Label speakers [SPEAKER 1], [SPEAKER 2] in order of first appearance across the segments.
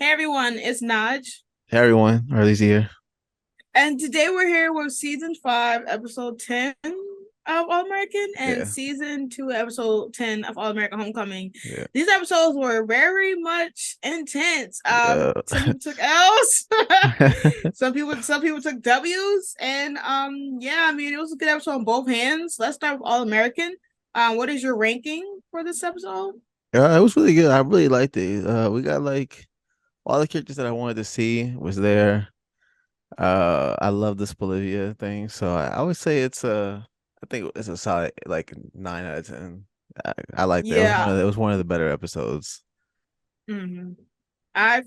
[SPEAKER 1] Hey everyone, it's Naj,
[SPEAKER 2] Hey everyone, Early's here.
[SPEAKER 1] and today we're here with season 5, episode 10 of All American, and
[SPEAKER 2] Yeah,
[SPEAKER 1] season 2, episode 10 of All American Homecoming.
[SPEAKER 2] yeah,
[SPEAKER 1] These episodes were very much intense.
[SPEAKER 2] yeah.
[SPEAKER 1] Some people took L's, some people took W's, and yeah, I mean it was a good episode on both hands. Let's start with All American. What is your ranking for this episode?
[SPEAKER 2] Yeah, it was really good. I really liked it. We got like all the characters that I wanted to see was there. I love this Bolivia thing, so I would say I think it's a solid like 9 out of 10. I liked it.
[SPEAKER 1] Yeah.
[SPEAKER 2] It was one of the better episodes.
[SPEAKER 1] Mm-hmm. I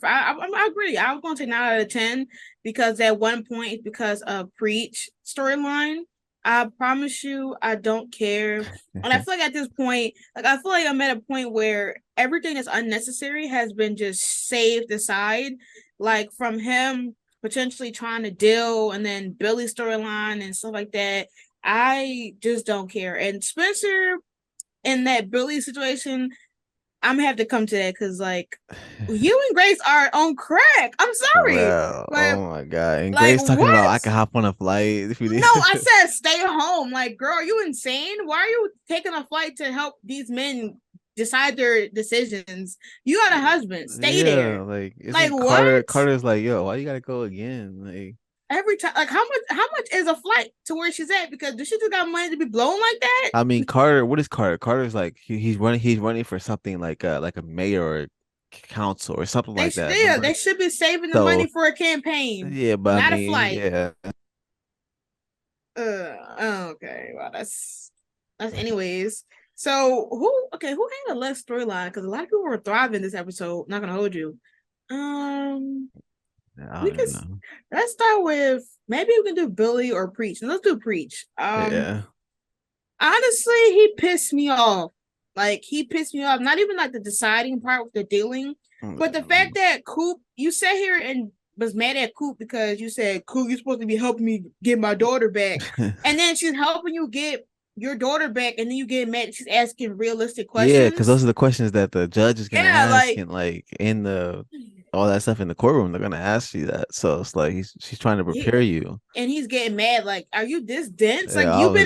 [SPEAKER 1] agree. I was going to say 9 out of 10 because at one point it's because of Preach storyline. I promise you, I don't care, and I feel like at this point, like I feel like I'm at a point where everything that's unnecessary has been just saved aside, like from him potentially trying to deal, and then Billy's storyline and stuff like that. I just don't care. And Spencer in that Billy situation, I'm gonna have to come to that because like you and Grace are on crack. I'm sorry.
[SPEAKER 2] Well,
[SPEAKER 1] Like
[SPEAKER 2] oh my God. And
[SPEAKER 1] like
[SPEAKER 2] Grace talking about
[SPEAKER 1] what?
[SPEAKER 2] I can hop on a flight if you need.
[SPEAKER 1] No, I said stay home. Like, girl, are you insane? Why are you taking a flight to help these men decide their decisions? You got a husband. Stay
[SPEAKER 2] Yeah,
[SPEAKER 1] there.
[SPEAKER 2] like
[SPEAKER 1] Like
[SPEAKER 2] isn't
[SPEAKER 1] what?
[SPEAKER 2] Carter's like, yo, why you gotta go again? Like
[SPEAKER 1] Every time, like how much is a flight to where she's at? Because does she just got money to be blown like that?
[SPEAKER 2] I mean, Carter. What is Carter? Carter's like he's running for something like a mayor or council or something like that.
[SPEAKER 1] They
[SPEAKER 2] Remember?
[SPEAKER 1] should be saving the money
[SPEAKER 2] So
[SPEAKER 1] for a campaign,
[SPEAKER 2] yeah, but I
[SPEAKER 1] not a
[SPEAKER 2] mean,
[SPEAKER 1] flight.
[SPEAKER 2] yeah,
[SPEAKER 1] Okay. Well, that's anyways. So who had a less storyline? Because a lot of people were thriving this episode. Not gonna hold you. Um,
[SPEAKER 2] I
[SPEAKER 1] we
[SPEAKER 2] don't
[SPEAKER 1] can
[SPEAKER 2] even know.
[SPEAKER 1] let's start with maybe we can do Billy or Preach. Let's do Preach.
[SPEAKER 2] Yeah,
[SPEAKER 1] Honestly, he pissed me off. Like he pissed me off. Not even like the deciding part with the dealing, but the fact that Coop, you sat here and was mad at Coop because you said, Coop, you're supposed to be helping me get my daughter back. And then she's helping you get your daughter back, and then you get mad. She's asking realistic
[SPEAKER 2] yeah, because those
[SPEAKER 1] questions.
[SPEAKER 2] are the questions that the judge is gonna
[SPEAKER 1] Yeah,
[SPEAKER 2] ask,
[SPEAKER 1] like
[SPEAKER 2] and like in the all that stuff in the courtroom, they're gonna ask you that. So it's like she's trying to
[SPEAKER 1] he
[SPEAKER 2] prepare you.
[SPEAKER 1] and he's getting mad. Like, are you this dense? Like
[SPEAKER 2] Yeah, I was.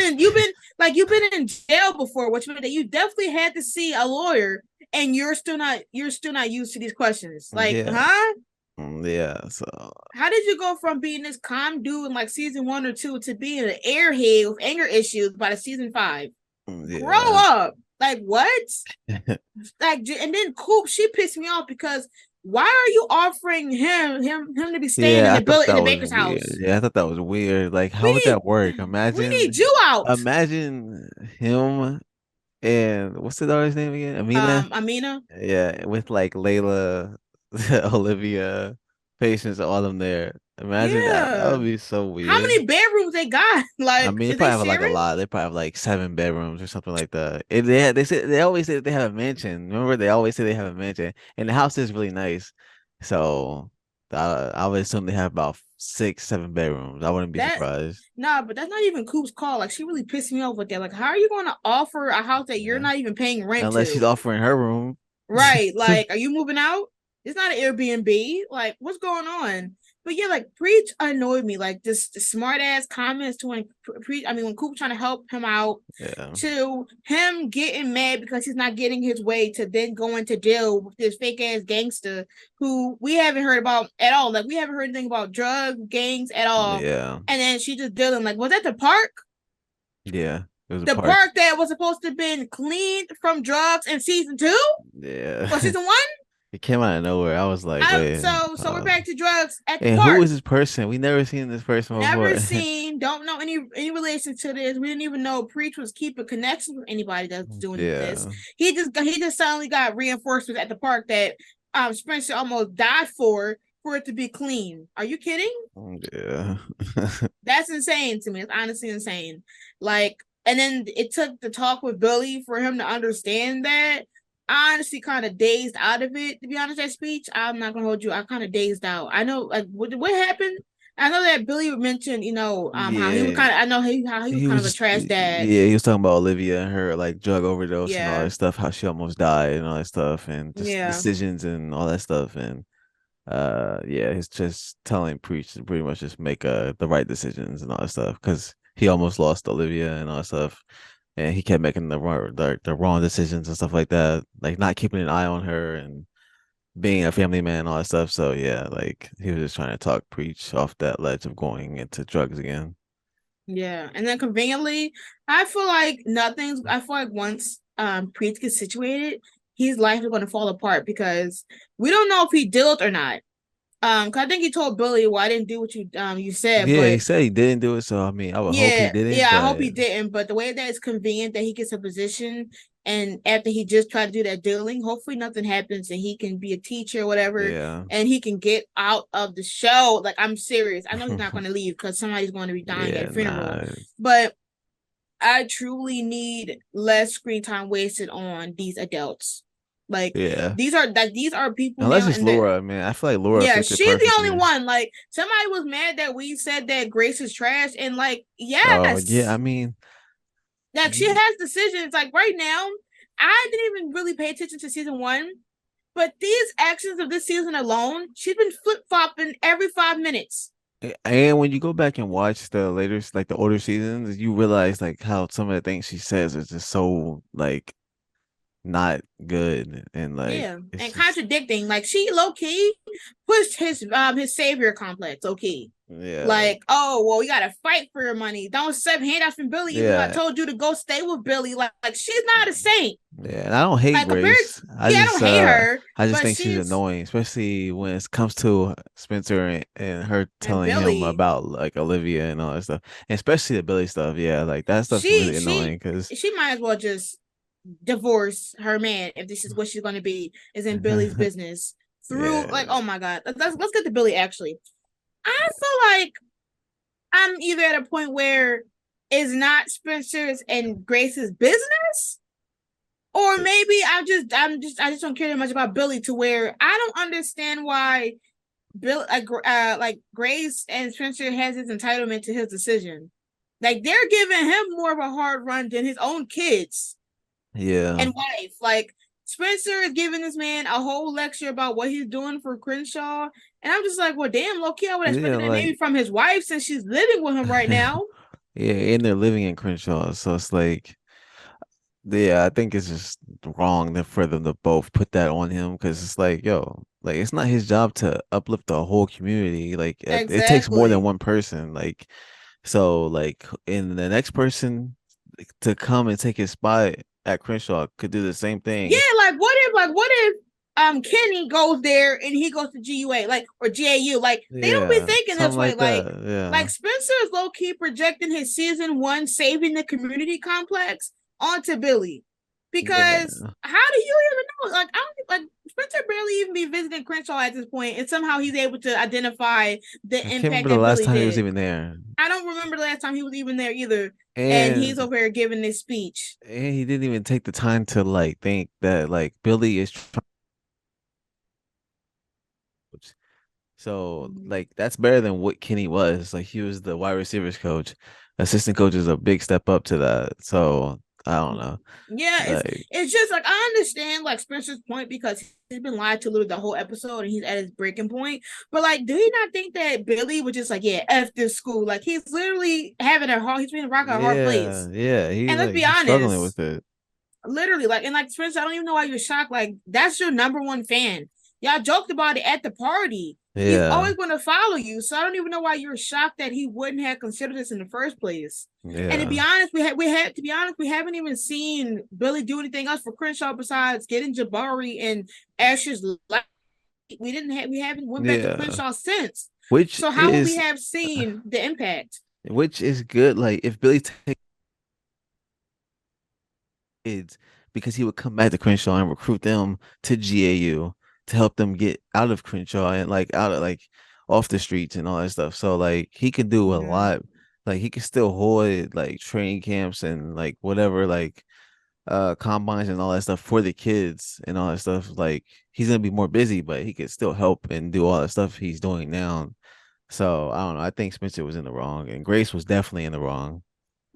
[SPEAKER 1] you've been in jail before, which meant that you definitely had to see a lawyer, and you're still not used to these questions. Like,
[SPEAKER 2] Yeah,
[SPEAKER 1] huh?
[SPEAKER 2] yeah. So
[SPEAKER 1] How did you go from being this calm dude in like season 1 or 2 to being an airhead with anger issues by the season 5? Grow
[SPEAKER 2] yeah.
[SPEAKER 1] up. Like what? Like and then Coop, she pissed me off because why are you offering him to be staying in
[SPEAKER 2] Yeah, I
[SPEAKER 1] the
[SPEAKER 2] thought
[SPEAKER 1] in
[SPEAKER 2] that
[SPEAKER 1] the
[SPEAKER 2] was
[SPEAKER 1] baker's
[SPEAKER 2] weird.
[SPEAKER 1] house?
[SPEAKER 2] Yeah, I thought that was weird. Like,
[SPEAKER 1] We
[SPEAKER 2] how would
[SPEAKER 1] need
[SPEAKER 2] that work?
[SPEAKER 1] we need you out.
[SPEAKER 2] Imagine him and what's the daughter's name again? Amina?
[SPEAKER 1] Amina.
[SPEAKER 2] Yeah, with like Layla, Olivia, Patience, all of them there. Imagine that. That
[SPEAKER 1] Yeah.
[SPEAKER 2] would be so
[SPEAKER 1] How
[SPEAKER 2] weird.
[SPEAKER 1] many bedrooms they got?
[SPEAKER 2] I
[SPEAKER 1] Like,
[SPEAKER 2] mean, they
[SPEAKER 1] is they
[SPEAKER 2] probably have like a
[SPEAKER 1] sharing?
[SPEAKER 2] lot. They probably have like 7 bedrooms or something like that. They always say that they have a mansion. Remember, they always say they have a mansion, and the house is really nice. So I would assume they have about 6, 7 bedrooms. I wouldn't be
[SPEAKER 1] That
[SPEAKER 2] surprised.
[SPEAKER 1] Nah, but that's not even Coop's call. Like she really pissed me off with that. Like, how are you gonna offer a house that you're
[SPEAKER 2] Yeah.
[SPEAKER 1] not even paying rent
[SPEAKER 2] Unless she's
[SPEAKER 1] to?
[SPEAKER 2] offering her room.
[SPEAKER 1] Right. Like, are you moving out? It's not an Airbnb. Like, what's going on? But yeah, like Preach annoyed me. Like this the smart ass comments to when Preach, I mean when Coop trying to help him out,
[SPEAKER 2] Yeah.
[SPEAKER 1] to him getting mad because he's not getting his way, to then going to deal with this fake ass gangster who we haven't heard about at all. Like we haven't heard anything about drug gangs at all.
[SPEAKER 2] Yeah.
[SPEAKER 1] And then she just dealing like, was that the park?
[SPEAKER 2] Yeah. It was a
[SPEAKER 1] The
[SPEAKER 2] park.
[SPEAKER 1] park that was supposed to have been cleaned from drugs in season 2 or
[SPEAKER 2] Yeah.
[SPEAKER 1] season 1?
[SPEAKER 2] It came out of nowhere. I was like,
[SPEAKER 1] I
[SPEAKER 2] wait.
[SPEAKER 1] so we're back to drugs at the
[SPEAKER 2] And who
[SPEAKER 1] park.
[SPEAKER 2] is this person? We never seen this person
[SPEAKER 1] Never
[SPEAKER 2] before.
[SPEAKER 1] seen, don't know any relation to this. We didn't even know Preach was keeping connections with anybody that's doing this.
[SPEAKER 2] Yeah.
[SPEAKER 1] He just suddenly got reinforcements at the park that Spencer almost died for it to be clean. Are you kidding?
[SPEAKER 2] Yeah.
[SPEAKER 1] That's insane to me. It's honestly insane. Like, and then it took the talk with Billy for him to understand that. I honestly kind of dazed out of it, to be honest. That speech, I'm not gonna hold you. I kind of dazed out. I know, like, what happened. I know that Billy mentioned, how he was
[SPEAKER 2] Yeah.
[SPEAKER 1] kind of. I know how he was
[SPEAKER 2] He
[SPEAKER 1] kind
[SPEAKER 2] was
[SPEAKER 1] of a
[SPEAKER 2] just
[SPEAKER 1] trash dad.
[SPEAKER 2] yeah, he was talking about Olivia and her like drug overdose and all
[SPEAKER 1] Yeah,
[SPEAKER 2] that stuff, how she almost died and all that stuff and just
[SPEAKER 1] yeah,
[SPEAKER 2] decisions and all that stuff. And yeah, he's just telling Preach to pretty much just make the right decisions and all that stuff because he almost lost Olivia and all that stuff, and he kept making the wrong decisions and stuff like that, like not keeping an eye on her and being a family man and all that stuff. So yeah, like he was just trying to talk Preach off that ledge of going into drugs again.
[SPEAKER 1] Yeah, and then conveniently, I feel like nothing's. I feel like once Preet gets situated, his life is going to fall apart because we don't know if he did or not. 'Cause I think he told Billy, "Well, I didn't do what you said,"
[SPEAKER 2] Yeah, he
[SPEAKER 1] but
[SPEAKER 2] said he didn't do it, so I mean, I would hope he
[SPEAKER 1] yeah,
[SPEAKER 2] didn't,
[SPEAKER 1] yeah, I hope
[SPEAKER 2] but
[SPEAKER 1] he didn't. But the way that it's convenient that he gets a position, and after he just tried to do that dealing, hopefully nothing happens and he can be a teacher or whatever,
[SPEAKER 2] yeah.
[SPEAKER 1] and he can get out of the show. Like I'm serious. I know he's not going to leave because somebody's going to be dying at
[SPEAKER 2] Yeah,
[SPEAKER 1] a funeral,
[SPEAKER 2] nah.
[SPEAKER 1] but I truly need less screen time wasted on these adults. Like
[SPEAKER 2] Yeah.
[SPEAKER 1] these are people
[SPEAKER 2] Unless
[SPEAKER 1] now,
[SPEAKER 2] it's
[SPEAKER 1] and that
[SPEAKER 2] Laura, man. I feel like Laura
[SPEAKER 1] yeah,
[SPEAKER 2] fits it
[SPEAKER 1] she's the only
[SPEAKER 2] perfectly.
[SPEAKER 1] one. Like somebody was mad that we said that Grace is trash, and like
[SPEAKER 2] Oh, yeah, I
[SPEAKER 1] yes,
[SPEAKER 2] mean,
[SPEAKER 1] like she
[SPEAKER 2] y-
[SPEAKER 1] has decisions. Like right now, I didn't even really pay attention to season one, but these actions of this season alone, she's been flip flopping every 5 minutes.
[SPEAKER 2] and when you go back and watch the later, like the older seasons, you realize like how some of the things she says is just so like not good, and like
[SPEAKER 1] Yeah,
[SPEAKER 2] it's
[SPEAKER 1] and
[SPEAKER 2] just
[SPEAKER 1] contradicting. Like she low key pushed his savior complex. Okay,
[SPEAKER 2] yeah, like
[SPEAKER 1] like oh well, we gotta fight for your money. Don't accept handouts from Billy, even though I
[SPEAKER 2] yeah,
[SPEAKER 1] told you to go stay with Billy. Like she's not a saint.
[SPEAKER 2] yeah. And I don't hate
[SPEAKER 1] Like compared,
[SPEAKER 2] Grace.
[SPEAKER 1] yeah, I don't hate her,
[SPEAKER 2] I just
[SPEAKER 1] but
[SPEAKER 2] think she's
[SPEAKER 1] she's
[SPEAKER 2] annoying, especially when it comes to Spencer and her
[SPEAKER 1] and
[SPEAKER 2] telling him
[SPEAKER 1] Billy.
[SPEAKER 2] about like Olivia and all that stuff, and especially the Billy stuff. Yeah, like that stuff's
[SPEAKER 1] She
[SPEAKER 2] really annoying
[SPEAKER 1] she
[SPEAKER 2] because
[SPEAKER 1] she might as well just divorce her man if this is what she's going to be is in Billy's business through like
[SPEAKER 2] yeah,
[SPEAKER 1] oh my god let's get to Billy actually. I feel like I'm either at a point where it's not Spencer's and Grace's business, or maybe I just don't care that much about Billy to where I don't understand why Bill like Grace and Spencer has his entitlement to his decision. Like they're giving him more of a hard run than his own kids
[SPEAKER 2] yeah,
[SPEAKER 1] and wife. Like Spencer is giving this man a whole lecture about what he's doing for Crenshaw. And I'm just like, well, damn, low key, I would have
[SPEAKER 2] yeah,
[SPEAKER 1] expected that maybe
[SPEAKER 2] like
[SPEAKER 1] from his wife since she's living with him right now.
[SPEAKER 2] yeah, and they're living in Crenshaw, so it's like yeah, I think it's just wrong for them to both put that on him because it's like, yo, like it's not his job to uplift the whole community. Like it takes more than
[SPEAKER 1] Exactly.
[SPEAKER 2] one person. Like so, like in the next person to come and take his spot at Crenshaw could do the same
[SPEAKER 1] Yeah,
[SPEAKER 2] thing.
[SPEAKER 1] like what if Kenny goes there and he goes to GUA like or GAU like they don't be
[SPEAKER 2] Yeah,
[SPEAKER 1] thinking this
[SPEAKER 2] something
[SPEAKER 1] way
[SPEAKER 2] like that.
[SPEAKER 1] like
[SPEAKER 2] Yeah,
[SPEAKER 1] Spencer is low key projecting his season one saving the community complex onto Billy because
[SPEAKER 2] yeah.
[SPEAKER 1] how do you even know like I don't like Spencer barely even be visiting Crenshaw at this point and somehow he's able to identify the
[SPEAKER 2] I can't
[SPEAKER 1] impact
[SPEAKER 2] remember the
[SPEAKER 1] that
[SPEAKER 2] last
[SPEAKER 1] Billy
[SPEAKER 2] time he was
[SPEAKER 1] did.
[SPEAKER 2] even there,
[SPEAKER 1] I don't remember the last time he was even there either, and he's
[SPEAKER 2] and
[SPEAKER 1] over here giving this speech.
[SPEAKER 2] he didn't even take the time to like think that like Billy is trying. So
[SPEAKER 1] Mhm.
[SPEAKER 2] like that's better than what Kenny was. Like he was the wide receivers coach. Assistant coach is a big step up to that. So I don't know.
[SPEAKER 1] Yeah,
[SPEAKER 2] Like
[SPEAKER 1] it's just like I understand like Spencer's point because he's been lied to literally the whole episode and he's at his breaking point. But like, do you not think that Billy was just like, yeah, F this school? Like he's literally having a hard he's been rocking a hard
[SPEAKER 2] yeah,
[SPEAKER 1] place.
[SPEAKER 2] yeah. He
[SPEAKER 1] And let's
[SPEAKER 2] like
[SPEAKER 1] be
[SPEAKER 2] he's struggling
[SPEAKER 1] honest,
[SPEAKER 2] with it.
[SPEAKER 1] literally, like, and like Spencer, I don't even know why you're shocked. Like, that's your number one fan. Y'all joked about it at the party. He's
[SPEAKER 2] Yeah,
[SPEAKER 1] always going to follow you. So I don't even know why you're shocked that he wouldn't have considered this in the first place. And to be
[SPEAKER 2] yeah,
[SPEAKER 1] honest, we haven't even seen Billy do anything else for Crenshaw besides getting Jabari and Asher's life. We haven't went back to
[SPEAKER 2] yeah.
[SPEAKER 1] Crenshaw since.
[SPEAKER 2] Which
[SPEAKER 1] So how would we
[SPEAKER 2] is
[SPEAKER 1] have seen the impact?
[SPEAKER 2] which is good. Like if Billy takes kids because he would come back to Crenshaw and recruit them to GAU to help them get out of Crenshaw and like out of like off the streets and all that stuff. So like he could do a
[SPEAKER 1] Yeah.
[SPEAKER 2] lot. Like he could still hold like training camps and like whatever like combines and all that stuff for the kids and all that stuff. Like he's gonna be more busy, but he could still help and do all the stuff he's doing now. So I don't know. I think Spencer was in the wrong and Grace was definitely in the wrong.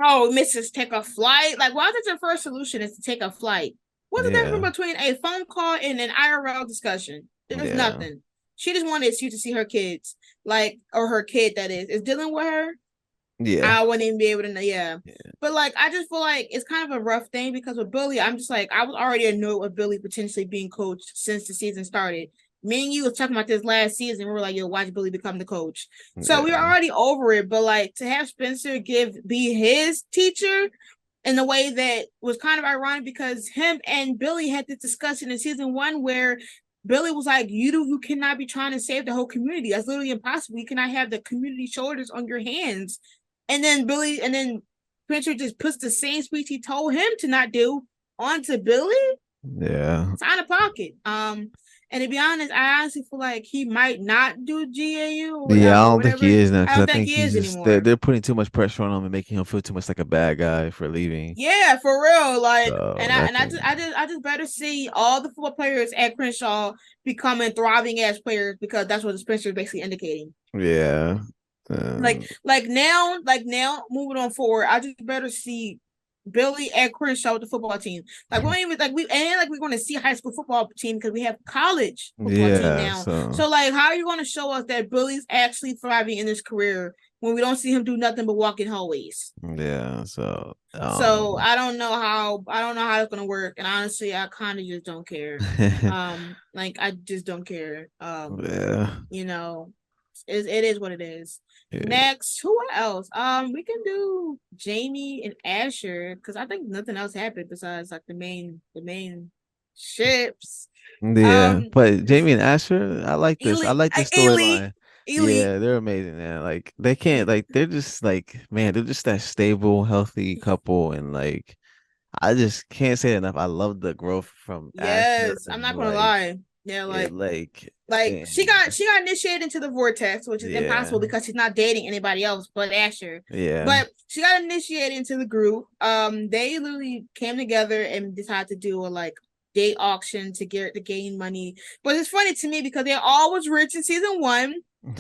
[SPEAKER 1] Oh, Mrs. Take a flight. Like, why is your first solution is to take a flight? What's the
[SPEAKER 2] Yeah.
[SPEAKER 1] difference between a phone call and an IRL discussion? There's
[SPEAKER 2] Yeah.
[SPEAKER 1] nothing. She just wanted you to see her kids, like, or her kid that is dealing with her.
[SPEAKER 2] Yeah.
[SPEAKER 1] I wouldn't even be able to know. Yeah.
[SPEAKER 2] Yeah.
[SPEAKER 1] But like, I just feel like it's kind of a rough thing because with Billy, I'm just like, I was already annoyed with Billy potentially being coached since the season started. Me and you was talking about this last season. We were like, yo, watch Billy become the coach. So we were
[SPEAKER 2] Yeah.
[SPEAKER 1] already over it. But like to have Spencer be his teacher in the way that was kind of ironic because him and Billy had this discussion in season one where Billy was like, you cannot be trying to save the whole community. That's literally impossible. You cannot have the community shoulders on your hands. And then Spencer just puts the same speech he told him to not do onto Billy.
[SPEAKER 2] Yeah.
[SPEAKER 1] It's out of pocket. And to be honest, I honestly feel like he might not do GAU
[SPEAKER 2] Yeah, I
[SPEAKER 1] or
[SPEAKER 2] don't think he
[SPEAKER 1] whatever.
[SPEAKER 2] is now
[SPEAKER 1] I
[SPEAKER 2] because I
[SPEAKER 1] don't think
[SPEAKER 2] think
[SPEAKER 1] he
[SPEAKER 2] he's
[SPEAKER 1] is
[SPEAKER 2] just
[SPEAKER 1] anymore.
[SPEAKER 2] they're putting too much pressure on him and making him feel too much like a bad guy for leaving.
[SPEAKER 1] Yeah, for real. Like,
[SPEAKER 2] So I think
[SPEAKER 1] I just better see all the football players at Crenshaw becoming thriving as players because that's what the Spencer is basically indicating.
[SPEAKER 2] yeah.
[SPEAKER 1] Like now, moving on forward, I just better see Billy and Crenshaw with the football team. Like we don't even like we're going to see high school football team because we have college football team
[SPEAKER 2] Yeah,
[SPEAKER 1] now.
[SPEAKER 2] so
[SPEAKER 1] So like, how are you going to show us that Billy's actually thriving in his career when we don't see him do nothing but walk in hallways?
[SPEAKER 2] yeah, so I
[SPEAKER 1] So
[SPEAKER 2] don't
[SPEAKER 1] I don't know how it's gonna work, and honestly, I kind of just don't care.
[SPEAKER 2] know.
[SPEAKER 1] Like I just don't care.
[SPEAKER 2] Yeah,
[SPEAKER 1] You know, it is what it is.
[SPEAKER 2] yeah,
[SPEAKER 1] Next, who else? We can do Jamie and Asher because I think nothing else happened besides like the main ships.
[SPEAKER 2] yeah.
[SPEAKER 1] Um,
[SPEAKER 2] But Jamie and Asher, I like this. I like this
[SPEAKER 1] Elite,
[SPEAKER 2] storyline.
[SPEAKER 1] Elite.
[SPEAKER 2] Yeah, they're amazing, man. Like they can't like they're just like man, they're just that stable, healthy couple, and like I just can't say enough. I love the growth from Asher
[SPEAKER 1] Yes, I'm
[SPEAKER 2] and
[SPEAKER 1] not gonna lie. Yeah, like
[SPEAKER 2] and
[SPEAKER 1] she got initiated into the vortex, which is
[SPEAKER 2] yeah,
[SPEAKER 1] impossible because she's not dating anybody else but Asher.
[SPEAKER 2] yeah,
[SPEAKER 1] But she got initiated into the group. They literally came together and decided to do a like date auction to gain money. But it's funny to me because they all was rich in season one,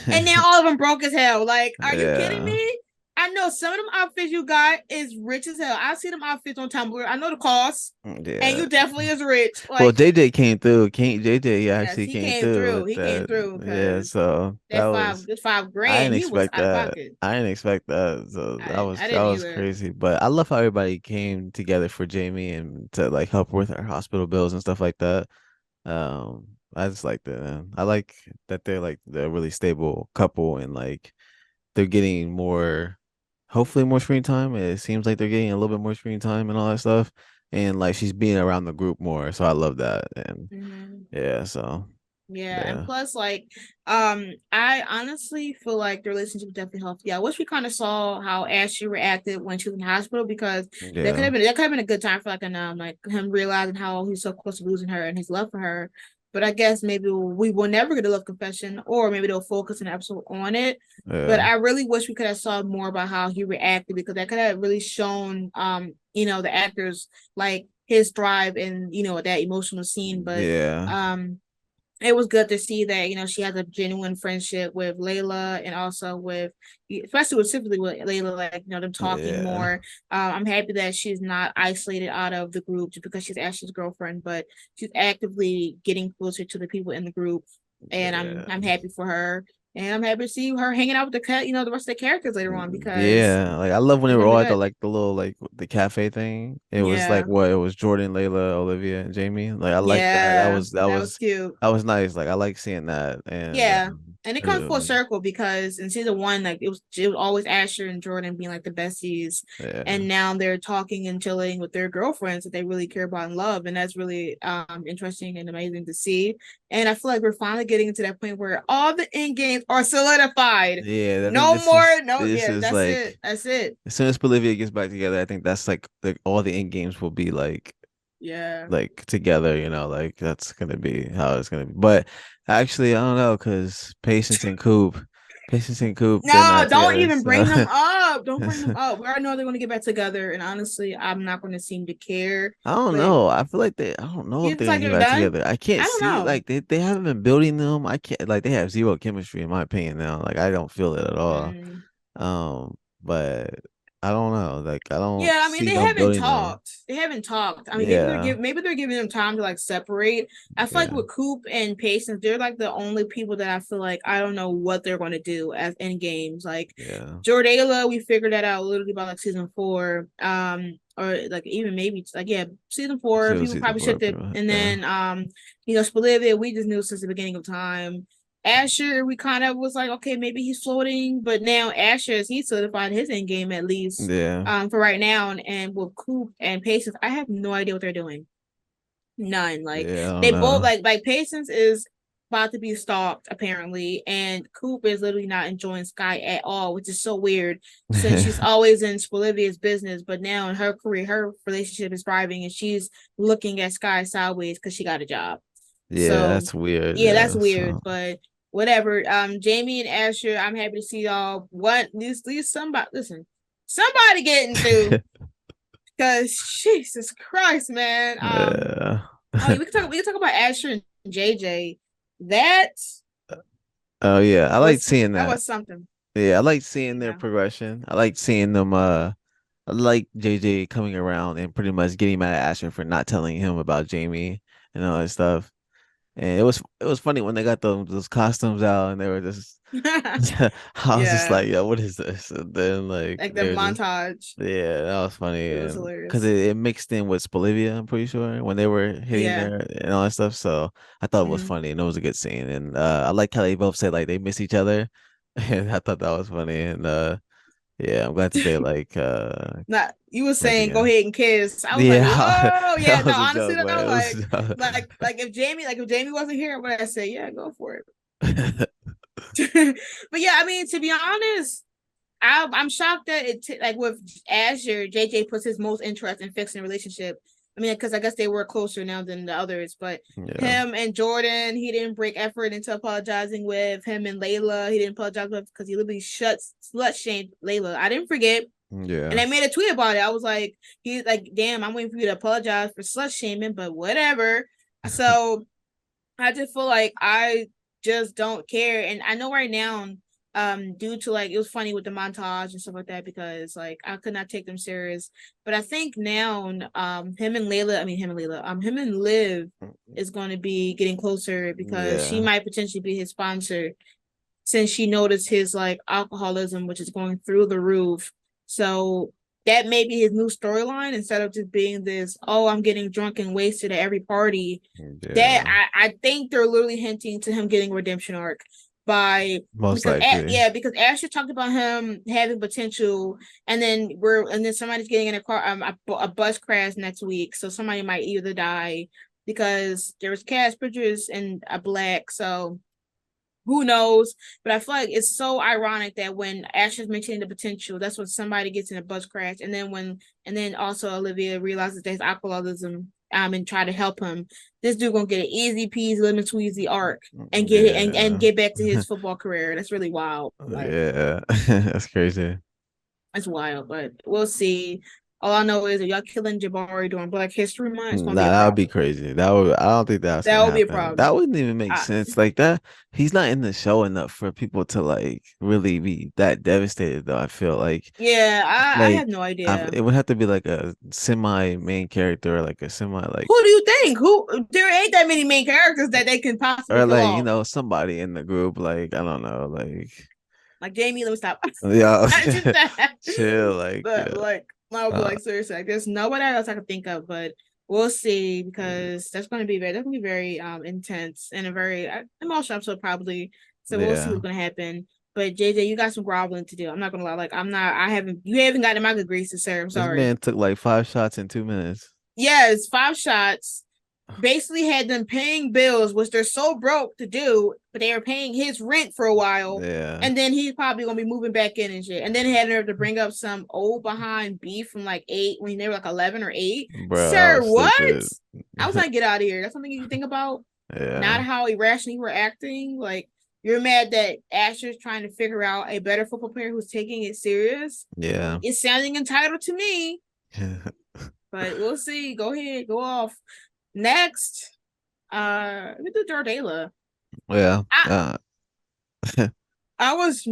[SPEAKER 1] and now all of them broke as hell. Like, are you kidding
[SPEAKER 2] yeah.
[SPEAKER 1] me? I know some of them outfits you got is rich as hell. I see them outfits on Tumblr. I know the cost, and
[SPEAKER 2] Yeah.
[SPEAKER 1] you definitely is rich.
[SPEAKER 2] Well,
[SPEAKER 1] Like,
[SPEAKER 2] JJ came through. JJ
[SPEAKER 1] yes,
[SPEAKER 2] actually came through with
[SPEAKER 1] He came
[SPEAKER 2] that.
[SPEAKER 1] through
[SPEAKER 2] Yeah,
[SPEAKER 1] because
[SPEAKER 2] so that was
[SPEAKER 1] that five
[SPEAKER 2] I
[SPEAKER 1] grand
[SPEAKER 2] didn't
[SPEAKER 1] he was
[SPEAKER 2] expect
[SPEAKER 1] out of
[SPEAKER 2] that.
[SPEAKER 1] pocket.
[SPEAKER 2] I didn't expect that. So
[SPEAKER 1] I
[SPEAKER 2] that
[SPEAKER 1] didn't
[SPEAKER 2] was
[SPEAKER 1] either.
[SPEAKER 2] crazy. But I love how everybody came together for Jamie and to like help with her hospital bills and stuff like that. I just like that, man. I like that they're a really stable couple and like they're getting more, hopefully more screen time. It seems like they're getting a little bit more screen time and all that stuff. And like she's being around the group more, so I love that. And
[SPEAKER 1] Mm-hmm.
[SPEAKER 2] yeah, so
[SPEAKER 1] Yeah, and
[SPEAKER 2] yeah,
[SPEAKER 1] plus, like, I honestly feel like the relationship is definitely healthy. I wish we kind of saw how Ashley reacted when she was in the hospital because
[SPEAKER 2] yeah,
[SPEAKER 1] that could have been a good time for like him realizing how he's so close to losing her and his love for her. But I guess maybe we will never get a love confession, or maybe they'll focus an episode on it. But
[SPEAKER 2] yeah,
[SPEAKER 1] I really wish we could have saw more about how he reacted because that could have really shown, the actors like his thrive and that emotional scene. But
[SPEAKER 2] yeah,
[SPEAKER 1] it was good to see that she has a genuine friendship with Layla and also with especially specifically with Layla, like them talking
[SPEAKER 2] yeah,
[SPEAKER 1] more. I'm happy that she's not isolated out of the group just because she's Ashley's girlfriend, but she's actively getting closer to the people in the group, and
[SPEAKER 2] yeah.
[SPEAKER 1] I'm happy for her. And I'm happy to see her hanging out with the rest of the characters later on because
[SPEAKER 2] Yeah, like I love when they
[SPEAKER 1] it's
[SPEAKER 2] were
[SPEAKER 1] gonna be
[SPEAKER 2] all at
[SPEAKER 1] good.
[SPEAKER 2] the little like the cafe thing. It was like
[SPEAKER 1] Yeah,
[SPEAKER 2] what it was Jordan, Layla, Olivia, and Jamie. Like I like that.
[SPEAKER 1] yeah, that was cute.
[SPEAKER 2] That was nice. Like I like seeing that, and
[SPEAKER 1] Yeah. And it comes full
[SPEAKER 2] was
[SPEAKER 1] circle because in season one, like it was always Asher and Jordan being like the besties.
[SPEAKER 2] yeah,
[SPEAKER 1] And now they're talking and chilling with their girlfriends that they really care about and love. And that's really interesting and amazing to see. And I feel like we're finally getting to that point where all the end games are solidified.
[SPEAKER 2] yeah. I think
[SPEAKER 1] No more, no,
[SPEAKER 2] this
[SPEAKER 1] yeah,
[SPEAKER 2] is
[SPEAKER 1] that's it.
[SPEAKER 2] like
[SPEAKER 1] That's it.
[SPEAKER 2] as soon as Bolivia gets back together, I think that's like all the end games will be
[SPEAKER 1] Yeah.
[SPEAKER 2] like together, like that's gonna be how it's gonna be. But actually, I don't know because Patience and Coop, they're
[SPEAKER 1] No,
[SPEAKER 2] not
[SPEAKER 1] don't
[SPEAKER 2] together.
[SPEAKER 1] even
[SPEAKER 2] So
[SPEAKER 1] bring them up. Don't bring them up. We already know they're going to get back together. And honestly, I'm not going to seem to care.
[SPEAKER 2] I don't
[SPEAKER 1] But
[SPEAKER 2] know. I feel like I don't know if
[SPEAKER 1] you
[SPEAKER 2] they're
[SPEAKER 1] feel
[SPEAKER 2] gonna
[SPEAKER 1] like
[SPEAKER 2] get
[SPEAKER 1] they're
[SPEAKER 2] back
[SPEAKER 1] done?
[SPEAKER 2] together. I can't
[SPEAKER 1] I don't
[SPEAKER 2] see
[SPEAKER 1] know.
[SPEAKER 2] like they haven't been building them. I can't like they have zero chemistry in my opinion now. Like I don't feel it at all.
[SPEAKER 1] Mm,
[SPEAKER 2] But I don't know. Like I don't
[SPEAKER 1] Yeah, I mean
[SPEAKER 2] see
[SPEAKER 1] they
[SPEAKER 2] them
[SPEAKER 1] haven't
[SPEAKER 2] building them.
[SPEAKER 1] talked. They haven't talked. I mean
[SPEAKER 2] Yeah,
[SPEAKER 1] maybe they're giving them time to like separate. I feel like
[SPEAKER 2] yeah,
[SPEAKER 1] with Coop and Patience, they're like the only people that I feel like I don't know what they're going to do as in games. Like
[SPEAKER 2] yeah.
[SPEAKER 1] Jordala, we figured that out literally by like season 4. Or like even maybe like yeah, season 4.
[SPEAKER 2] Still
[SPEAKER 1] People
[SPEAKER 2] season
[SPEAKER 1] probably
[SPEAKER 2] four,
[SPEAKER 1] shifted,
[SPEAKER 2] pretty much.
[SPEAKER 1] and
[SPEAKER 2] Yeah,
[SPEAKER 1] then Spolivia, we just knew since the beginning of time. Asher, we kind of was like, okay, maybe he's floating, but now Asher, he solidified his end game at least
[SPEAKER 2] yeah,
[SPEAKER 1] for right now. And with Coop and Patience, I have no idea what they're doing. None. Like
[SPEAKER 2] yeah. I don't
[SPEAKER 1] they both
[SPEAKER 2] know.
[SPEAKER 1] like Patience is about to be stalked apparently, and Coop is literally not enjoying Sky at all, which is so weird since she's always in Bolivia's business, but now in her career, her relationship is thriving, and she's looking at Sky sideways because she got a job.
[SPEAKER 2] Yeah,
[SPEAKER 1] So
[SPEAKER 2] that's weird.
[SPEAKER 1] yeah, that's
[SPEAKER 2] Yeah,
[SPEAKER 1] weird,
[SPEAKER 2] so
[SPEAKER 1] but whatever. Jamie and Asher, I'm happy to see y'all. What these somebody listen, somebody getting through because Jesus Christ, man.
[SPEAKER 2] yeah.
[SPEAKER 1] Oh yeah, we can talk about Asher and JJ. That
[SPEAKER 2] Oh yeah, I like seeing
[SPEAKER 1] that
[SPEAKER 2] that.
[SPEAKER 1] was something.
[SPEAKER 2] Yeah, I like seeing their
[SPEAKER 1] Yeah.
[SPEAKER 2] progression. I like seeing them. I like JJ coming around and pretty much getting mad at Asher for not telling him about Jamie and all that stuff. And it was funny when they got those costumes out and they were just I was just
[SPEAKER 1] Yeah.
[SPEAKER 2] like, yo, what is this? And then like
[SPEAKER 1] Like the
[SPEAKER 2] they're just
[SPEAKER 1] montage.
[SPEAKER 2] yeah, that was funny
[SPEAKER 1] It was
[SPEAKER 2] and because
[SPEAKER 1] hilarious.
[SPEAKER 2] it mixed in with Bolivia, I'm pretty sure when they were hitting
[SPEAKER 1] Yeah.
[SPEAKER 2] there and all that stuff. So I thought it was
[SPEAKER 1] Mm.
[SPEAKER 2] funny and it was a good scene. And I like how they both said like they miss each other. And I thought that was funny. And yeah, I'm glad that they like
[SPEAKER 1] Not you were
[SPEAKER 2] met
[SPEAKER 1] saying go
[SPEAKER 2] again.
[SPEAKER 1] ahead and kiss. I was like,
[SPEAKER 2] Yeah,
[SPEAKER 1] whoa, yeah.
[SPEAKER 2] that
[SPEAKER 1] No,
[SPEAKER 2] was a
[SPEAKER 1] honestly
[SPEAKER 2] joke,
[SPEAKER 1] though,
[SPEAKER 2] man. It was a
[SPEAKER 1] like if Jamie wasn't here, what I say, yeah, go for it.
[SPEAKER 2] joke.
[SPEAKER 1] But yeah, I mean, to be honest, I'm shocked that like with Azure, JJ puts his most interest in fixing the relationship. I mean, because I guess they were closer now than the others, but
[SPEAKER 2] Yeah,
[SPEAKER 1] him and Jordan, he didn't break effort into apologizing with him and Layla. He didn't apologize with because he literally slut shamed Layla. I didn't forget, and
[SPEAKER 2] yeah.
[SPEAKER 1] I made a tweet about it. I was like, he's like, damn, I'm waiting for you to apologize for slut shaming, but whatever. So I just feel like I just don't care. And I know right now, due to like it was funny with the montage and stuff like that because like I could not take them serious. But I think now, him and Liv is going to be getting closer because she
[SPEAKER 2] Yeah,
[SPEAKER 1] might potentially be his sponsor since she noticed his like alcoholism, which is going through the roof. So that may be his new storyline instead of just being this, oh, I'm getting drunk and wasted at every party. That
[SPEAKER 2] yeah.
[SPEAKER 1] I think they're literally hinting to him getting a redemption arc by
[SPEAKER 2] Most likely.
[SPEAKER 1] because Asher talked about him having potential, and then somebody's getting in a car a bus crash next week, so somebody might either die because there was cast pictures and a black, so who knows? But I feel like it's so ironic that when Asher's mentioning the potential, that's when somebody gets in a bus crash, and then also Olivia realizes there's alcoholism, and try to help him. This dude gonna get an easy peasy lemon squeezy arc and and
[SPEAKER 2] Yeah.
[SPEAKER 1] get back to his football career. That's really wild. Like
[SPEAKER 2] Yeah. That's crazy.
[SPEAKER 1] that's wild, but we'll see. All I know is if y'all killing Jabari during Black History Month, it's gonna be
[SPEAKER 2] Nah,
[SPEAKER 1] a
[SPEAKER 2] that would be
[SPEAKER 1] problem.
[SPEAKER 2] crazy. That would I don't think that's
[SPEAKER 1] That
[SPEAKER 2] gonna
[SPEAKER 1] will be a
[SPEAKER 2] happen. That
[SPEAKER 1] problem.
[SPEAKER 2] wouldn't even make
[SPEAKER 1] I,
[SPEAKER 2] sense. Like that, he's not in the show enough for people to like really be that devastated though. I feel
[SPEAKER 1] yeah, I
[SPEAKER 2] like
[SPEAKER 1] have no idea.
[SPEAKER 2] it would have to be like a semi main character or like a semi like
[SPEAKER 1] Who do you think? Who there ain't that many main characters that they can possibly
[SPEAKER 2] or
[SPEAKER 1] kill
[SPEAKER 2] like,
[SPEAKER 1] off.
[SPEAKER 2] somebody in the group, like, I don't know,
[SPEAKER 1] Like Jamie, let me stop.
[SPEAKER 2] yeah,
[SPEAKER 1] I just
[SPEAKER 2] chill, like,
[SPEAKER 1] but
[SPEAKER 2] yeah.
[SPEAKER 1] like I would be
[SPEAKER 2] Uh,
[SPEAKER 1] like seriously, like there's nobody else I can think of, but we'll see because that's gonna be very intense and a very emotional episode probably. So we'll see
[SPEAKER 2] yeah.
[SPEAKER 1] what's gonna happen. But JJ, you got some groveling to do. I'm not gonna lie. Like I'm not. I haven't. You haven't gotten my good graces, sir. I'm
[SPEAKER 2] This
[SPEAKER 1] sorry.
[SPEAKER 2] man took like 5 shots in 2 minutes.
[SPEAKER 1] Yes, 5 shots. Basically had them paying bills, which they're so broke to do, but they were paying his rent for a while.
[SPEAKER 2] Yeah.
[SPEAKER 1] And then he's probably gonna be moving back in and shit. And then he had nerve to bring up some old behind beef from like 8 when they were like 11 or 8.
[SPEAKER 2] Bro, that
[SPEAKER 1] Sir,
[SPEAKER 2] was
[SPEAKER 1] what?
[SPEAKER 2] stupid.
[SPEAKER 1] I was like, get out of here. That's something you think about. Not
[SPEAKER 2] Yeah.
[SPEAKER 1] how irrationally we're acting. Like you're mad that Asher's trying to figure out a better football player who's taking it serious.
[SPEAKER 2] Yeah.
[SPEAKER 1] It's sounding entitled to me, but we'll see. Go ahead, go off. Next, we do Jardela.
[SPEAKER 2] Yeah.
[SPEAKER 1] I I was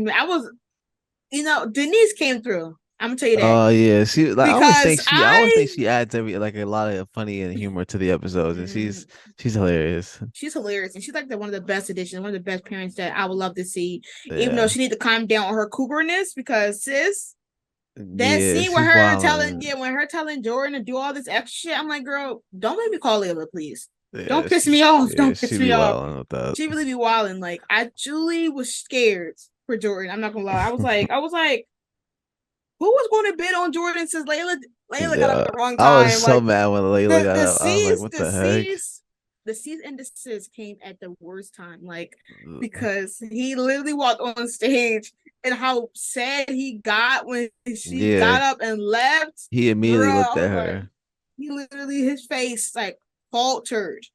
[SPEAKER 1] Denise came through. I'm gonna tell you that
[SPEAKER 2] Oh yeah, she like
[SPEAKER 1] because
[SPEAKER 2] I always think
[SPEAKER 1] I
[SPEAKER 2] she adds every like a lot of funny and humor to the episodes, and
[SPEAKER 1] mm,
[SPEAKER 2] she's hilarious.
[SPEAKER 1] she's hilarious and she's like one of the best additions, one of the best parents that I would love to see. Even though
[SPEAKER 2] Yeah,
[SPEAKER 1] she need to calm down on her cougarness because sis, that
[SPEAKER 2] yeah,
[SPEAKER 1] scene with
[SPEAKER 2] she's
[SPEAKER 1] her telling
[SPEAKER 2] wilding.
[SPEAKER 1] yeah, when her telling Jordan to do all this extra shit, I'm like, girl, don't make me call Layla, please. Don't piss me off.
[SPEAKER 2] Yeah,
[SPEAKER 1] Don't
[SPEAKER 2] she
[SPEAKER 1] piss
[SPEAKER 2] be
[SPEAKER 1] me off.
[SPEAKER 2] wilding with that.
[SPEAKER 1] She really be wilding. Like I truly was scared for Jordan. I'm not gonna lie. I was like, who was going to bid on Jordan since Layla got up at
[SPEAKER 2] Yeah,
[SPEAKER 1] the wrong
[SPEAKER 2] I was
[SPEAKER 1] time?
[SPEAKER 2] so
[SPEAKER 1] Like
[SPEAKER 2] mad when Layla got up. I was like, what the heck?
[SPEAKER 1] The cease and desist came at the worst time. Like because he literally walked on stage and how sad he got when she
[SPEAKER 2] Yeah,
[SPEAKER 1] got up and left.
[SPEAKER 2] he immediately
[SPEAKER 1] Girl, I
[SPEAKER 2] looked at
[SPEAKER 1] was like,
[SPEAKER 2] her.
[SPEAKER 1] he literally his face like faltered.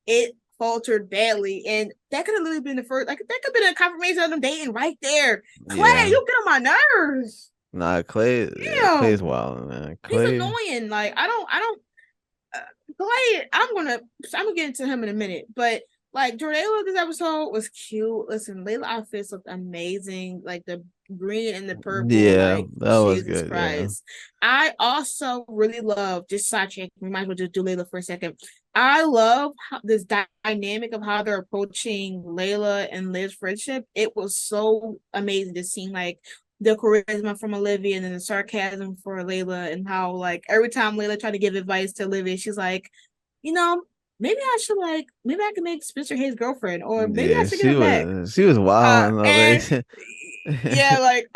[SPEAKER 1] It faltered badly, and that could have literally been the first. Like that could have been a confirmation of them dating right there. Clay,
[SPEAKER 2] Yeah,
[SPEAKER 1] you get on my nerves.
[SPEAKER 2] nah, Clay, yeah, Clay's
[SPEAKER 1] Damn,
[SPEAKER 2] wild, man.
[SPEAKER 1] he's
[SPEAKER 2] Clay,
[SPEAKER 1] annoying. Like I don't. Uh, Clay, I'm gonna get into him in a minute, but like Jordana this episode was cute. Listen, Layla outfits looked amazing. Like the green and the purple.
[SPEAKER 2] yeah,
[SPEAKER 1] Like
[SPEAKER 2] that was
[SPEAKER 1] Jesus
[SPEAKER 2] good. Yeah,
[SPEAKER 1] Christ. I also really love just side check. We might as well just do Layla for a second. I love this dynamic of how they're approaching Layla and Liv's friendship. It was so amazing to see like the charisma from Olivia and then the sarcasm for Layla and how like every time Layla tried to give advice to Olivia, she's like, you know, maybe I can make Spencer his girlfriend or maybe I
[SPEAKER 2] yeah,
[SPEAKER 1] should get him back.
[SPEAKER 2] she was wild and all
[SPEAKER 1] And
[SPEAKER 2] that.
[SPEAKER 1] yeah, like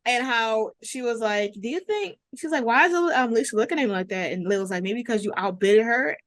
[SPEAKER 1] and how she was like, do you think she's like, why is Lisa looking at me like that? And Layla's like, maybe because you outbid her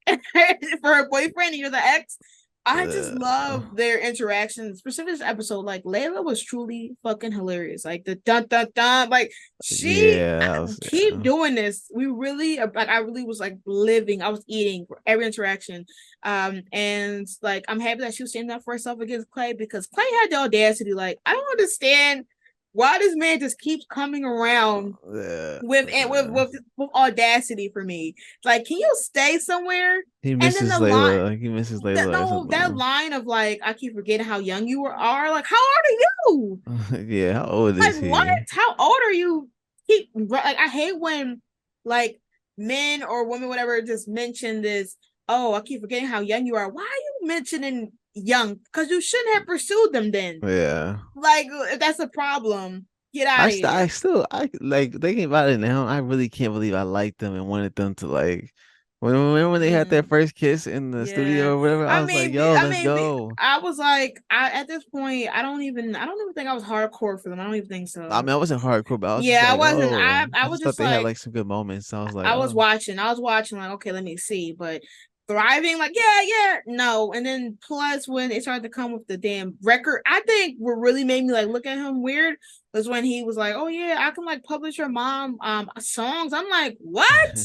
[SPEAKER 1] for her boyfriend and you're the ex. I just love their interactions, specifically this episode. Like Layla was truly fucking hilarious. Like the dun dun dun, like she
[SPEAKER 2] Yeah, that was,
[SPEAKER 1] keep
[SPEAKER 2] yeah.
[SPEAKER 1] doing this. We really like I really was like living. I was eating for every interaction. And like I'm happy that she was standing up for herself against Clay because Clay had the audacity. Like I don't understand why this man just keeps coming around
[SPEAKER 2] Yeah,
[SPEAKER 1] with
[SPEAKER 2] yeah.
[SPEAKER 1] with audacity for me. Like, can you stay somewhere?
[SPEAKER 2] He
[SPEAKER 1] And then
[SPEAKER 2] misses
[SPEAKER 1] the line,
[SPEAKER 2] Layla. He misses Layla or
[SPEAKER 1] no, that
[SPEAKER 2] something.
[SPEAKER 1] line of like, I keep forgetting how young you are. Like, how old are you?
[SPEAKER 2] Yeah, how old
[SPEAKER 1] Like,
[SPEAKER 2] is
[SPEAKER 1] what?
[SPEAKER 2] he?
[SPEAKER 1] How old are you? Keep like, I hate when like men or women, whatever, just mention this. Oh, I keep forgetting how young you are. Why are you mentioning young? Because you shouldn't have pursued them then.
[SPEAKER 2] Yeah.
[SPEAKER 1] Like, if that's a problem, get out of
[SPEAKER 2] I
[SPEAKER 1] here.
[SPEAKER 2] still I like thinking about it now. I really can't believe I liked them and wanted them to like when they had their
[SPEAKER 1] Mm.
[SPEAKER 2] first kiss in the
[SPEAKER 1] Yeah,
[SPEAKER 2] studio or whatever. I was like, yo,
[SPEAKER 1] I
[SPEAKER 2] let's
[SPEAKER 1] mean,
[SPEAKER 2] go.
[SPEAKER 1] I was like, I at this point, I don't even think I was hardcore for them. I don't even think
[SPEAKER 2] I
[SPEAKER 1] so.
[SPEAKER 2] mean, I wasn't hardcore, but I was just
[SPEAKER 1] Yeah, I
[SPEAKER 2] like,
[SPEAKER 1] wasn't.
[SPEAKER 2] oh,
[SPEAKER 1] I
[SPEAKER 2] I
[SPEAKER 1] was
[SPEAKER 2] just thought
[SPEAKER 1] just
[SPEAKER 2] they had
[SPEAKER 1] like,
[SPEAKER 2] like some good moments. So I was like,
[SPEAKER 1] I was
[SPEAKER 2] oh,
[SPEAKER 1] watching. I was watching. Like, okay, let me see. But thriving, like, yeah, yeah, no. And then plus when it started to come with the damn record, I think what really made me like look at him weird was when he was like, oh yeah, I can like publish your mom songs. I'm like, what?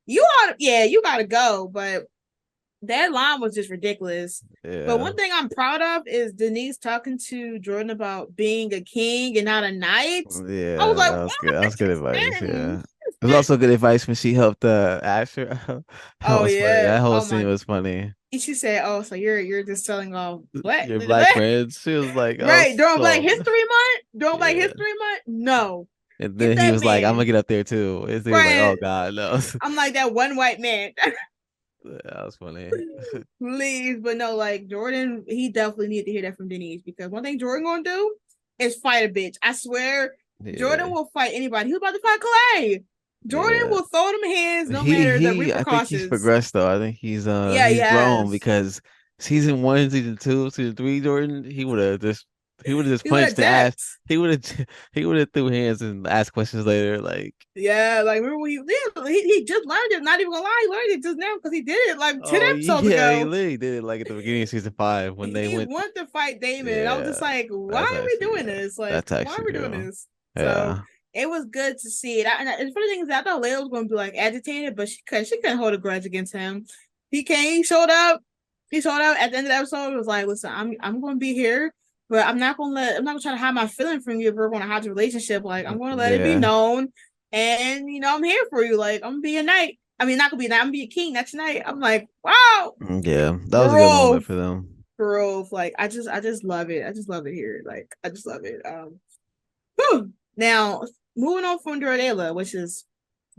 [SPEAKER 1] You ought, yeah, you gotta go. But that line was just ridiculous. But
[SPEAKER 2] yeah,
[SPEAKER 1] one thing I'm proud of is Denise talking to Jordan about being a king and not a knight. I was
[SPEAKER 2] yeah,
[SPEAKER 1] like,
[SPEAKER 2] that was good. That was good advice.
[SPEAKER 1] mm.
[SPEAKER 2] Yeah, it was also good advice when she helped Asher out. That
[SPEAKER 1] Oh
[SPEAKER 2] was funny.
[SPEAKER 1] yeah.
[SPEAKER 2] That whole
[SPEAKER 1] Oh
[SPEAKER 2] scene
[SPEAKER 1] my.
[SPEAKER 2] was funny.
[SPEAKER 1] She said, "Oh, so you're just selling all black,
[SPEAKER 2] Your black friends. She was like, oh,
[SPEAKER 1] right? During Black
[SPEAKER 2] so
[SPEAKER 1] History Month, during Black
[SPEAKER 2] yeah.
[SPEAKER 1] History Month. No,
[SPEAKER 2] And
[SPEAKER 1] get
[SPEAKER 2] then he
[SPEAKER 1] that
[SPEAKER 2] was like, I'm gonna
[SPEAKER 1] man,
[SPEAKER 2] get up there too. And he was like,
[SPEAKER 1] right?
[SPEAKER 2] oh God, no.
[SPEAKER 1] I'm like that one white man,
[SPEAKER 2] That was funny.
[SPEAKER 1] please. But no, like Jordan, he definitely needed to hear that from Denise because one thing Jordan gonna do is fight a bitch. I swear, Jordan
[SPEAKER 2] Yeah,
[SPEAKER 1] will fight anybody. He was about to fight Clay. Jordan
[SPEAKER 2] yeah.
[SPEAKER 1] will throw them hands no matter the
[SPEAKER 2] I think he's
[SPEAKER 1] repercussions.
[SPEAKER 2] progressed though. I think
[SPEAKER 1] Yeah, he
[SPEAKER 2] he's grown
[SPEAKER 1] has.
[SPEAKER 2] because season one, season two, season three, Jordan, he would have just
[SPEAKER 1] He would
[SPEAKER 2] punched and asked.
[SPEAKER 1] attacked.
[SPEAKER 2] He would have threw hands and asked questions later. Like,
[SPEAKER 1] Yeah, like remember when he just learned it. Not even gonna lie, he learned it just now because he did it like 10
[SPEAKER 2] oh
[SPEAKER 1] episodes
[SPEAKER 2] yeah, he
[SPEAKER 1] ago.
[SPEAKER 2] literally did it like at the beginning of season five when they
[SPEAKER 1] He
[SPEAKER 2] went.
[SPEAKER 1] wanted to fight Damon, and I was just
[SPEAKER 2] Yeah,
[SPEAKER 1] like, why are we doing
[SPEAKER 2] yeah,
[SPEAKER 1] this? Like,
[SPEAKER 2] that's
[SPEAKER 1] why are
[SPEAKER 2] actually
[SPEAKER 1] we doing
[SPEAKER 2] true.
[SPEAKER 1] this? So
[SPEAKER 2] Yeah.
[SPEAKER 1] it was good to see it. And the funny thing is, I thought Layla was gonna be like agitated, but she couldn't hold a grudge against him. He came, he showed up. He showed up at the end of the episode. It was like, listen, I'm gonna be here. But I'm not gonna try to hide my feeling from you if we're gonna have a relationship. Like, I'm gonna let it be
[SPEAKER 2] Yeah.
[SPEAKER 1] known. And I'm here for you. Like, I'm gonna be a knight. I mean, not gonna be a knight, I'm gonna be a king next night. I'm like, wow,
[SPEAKER 2] Yeah, that was a good moment
[SPEAKER 1] growth,
[SPEAKER 2] for them.
[SPEAKER 1] growth. Like, I just love it. I just love it here. Like, I just love it. Whew. Now moving on from Dorotella, which is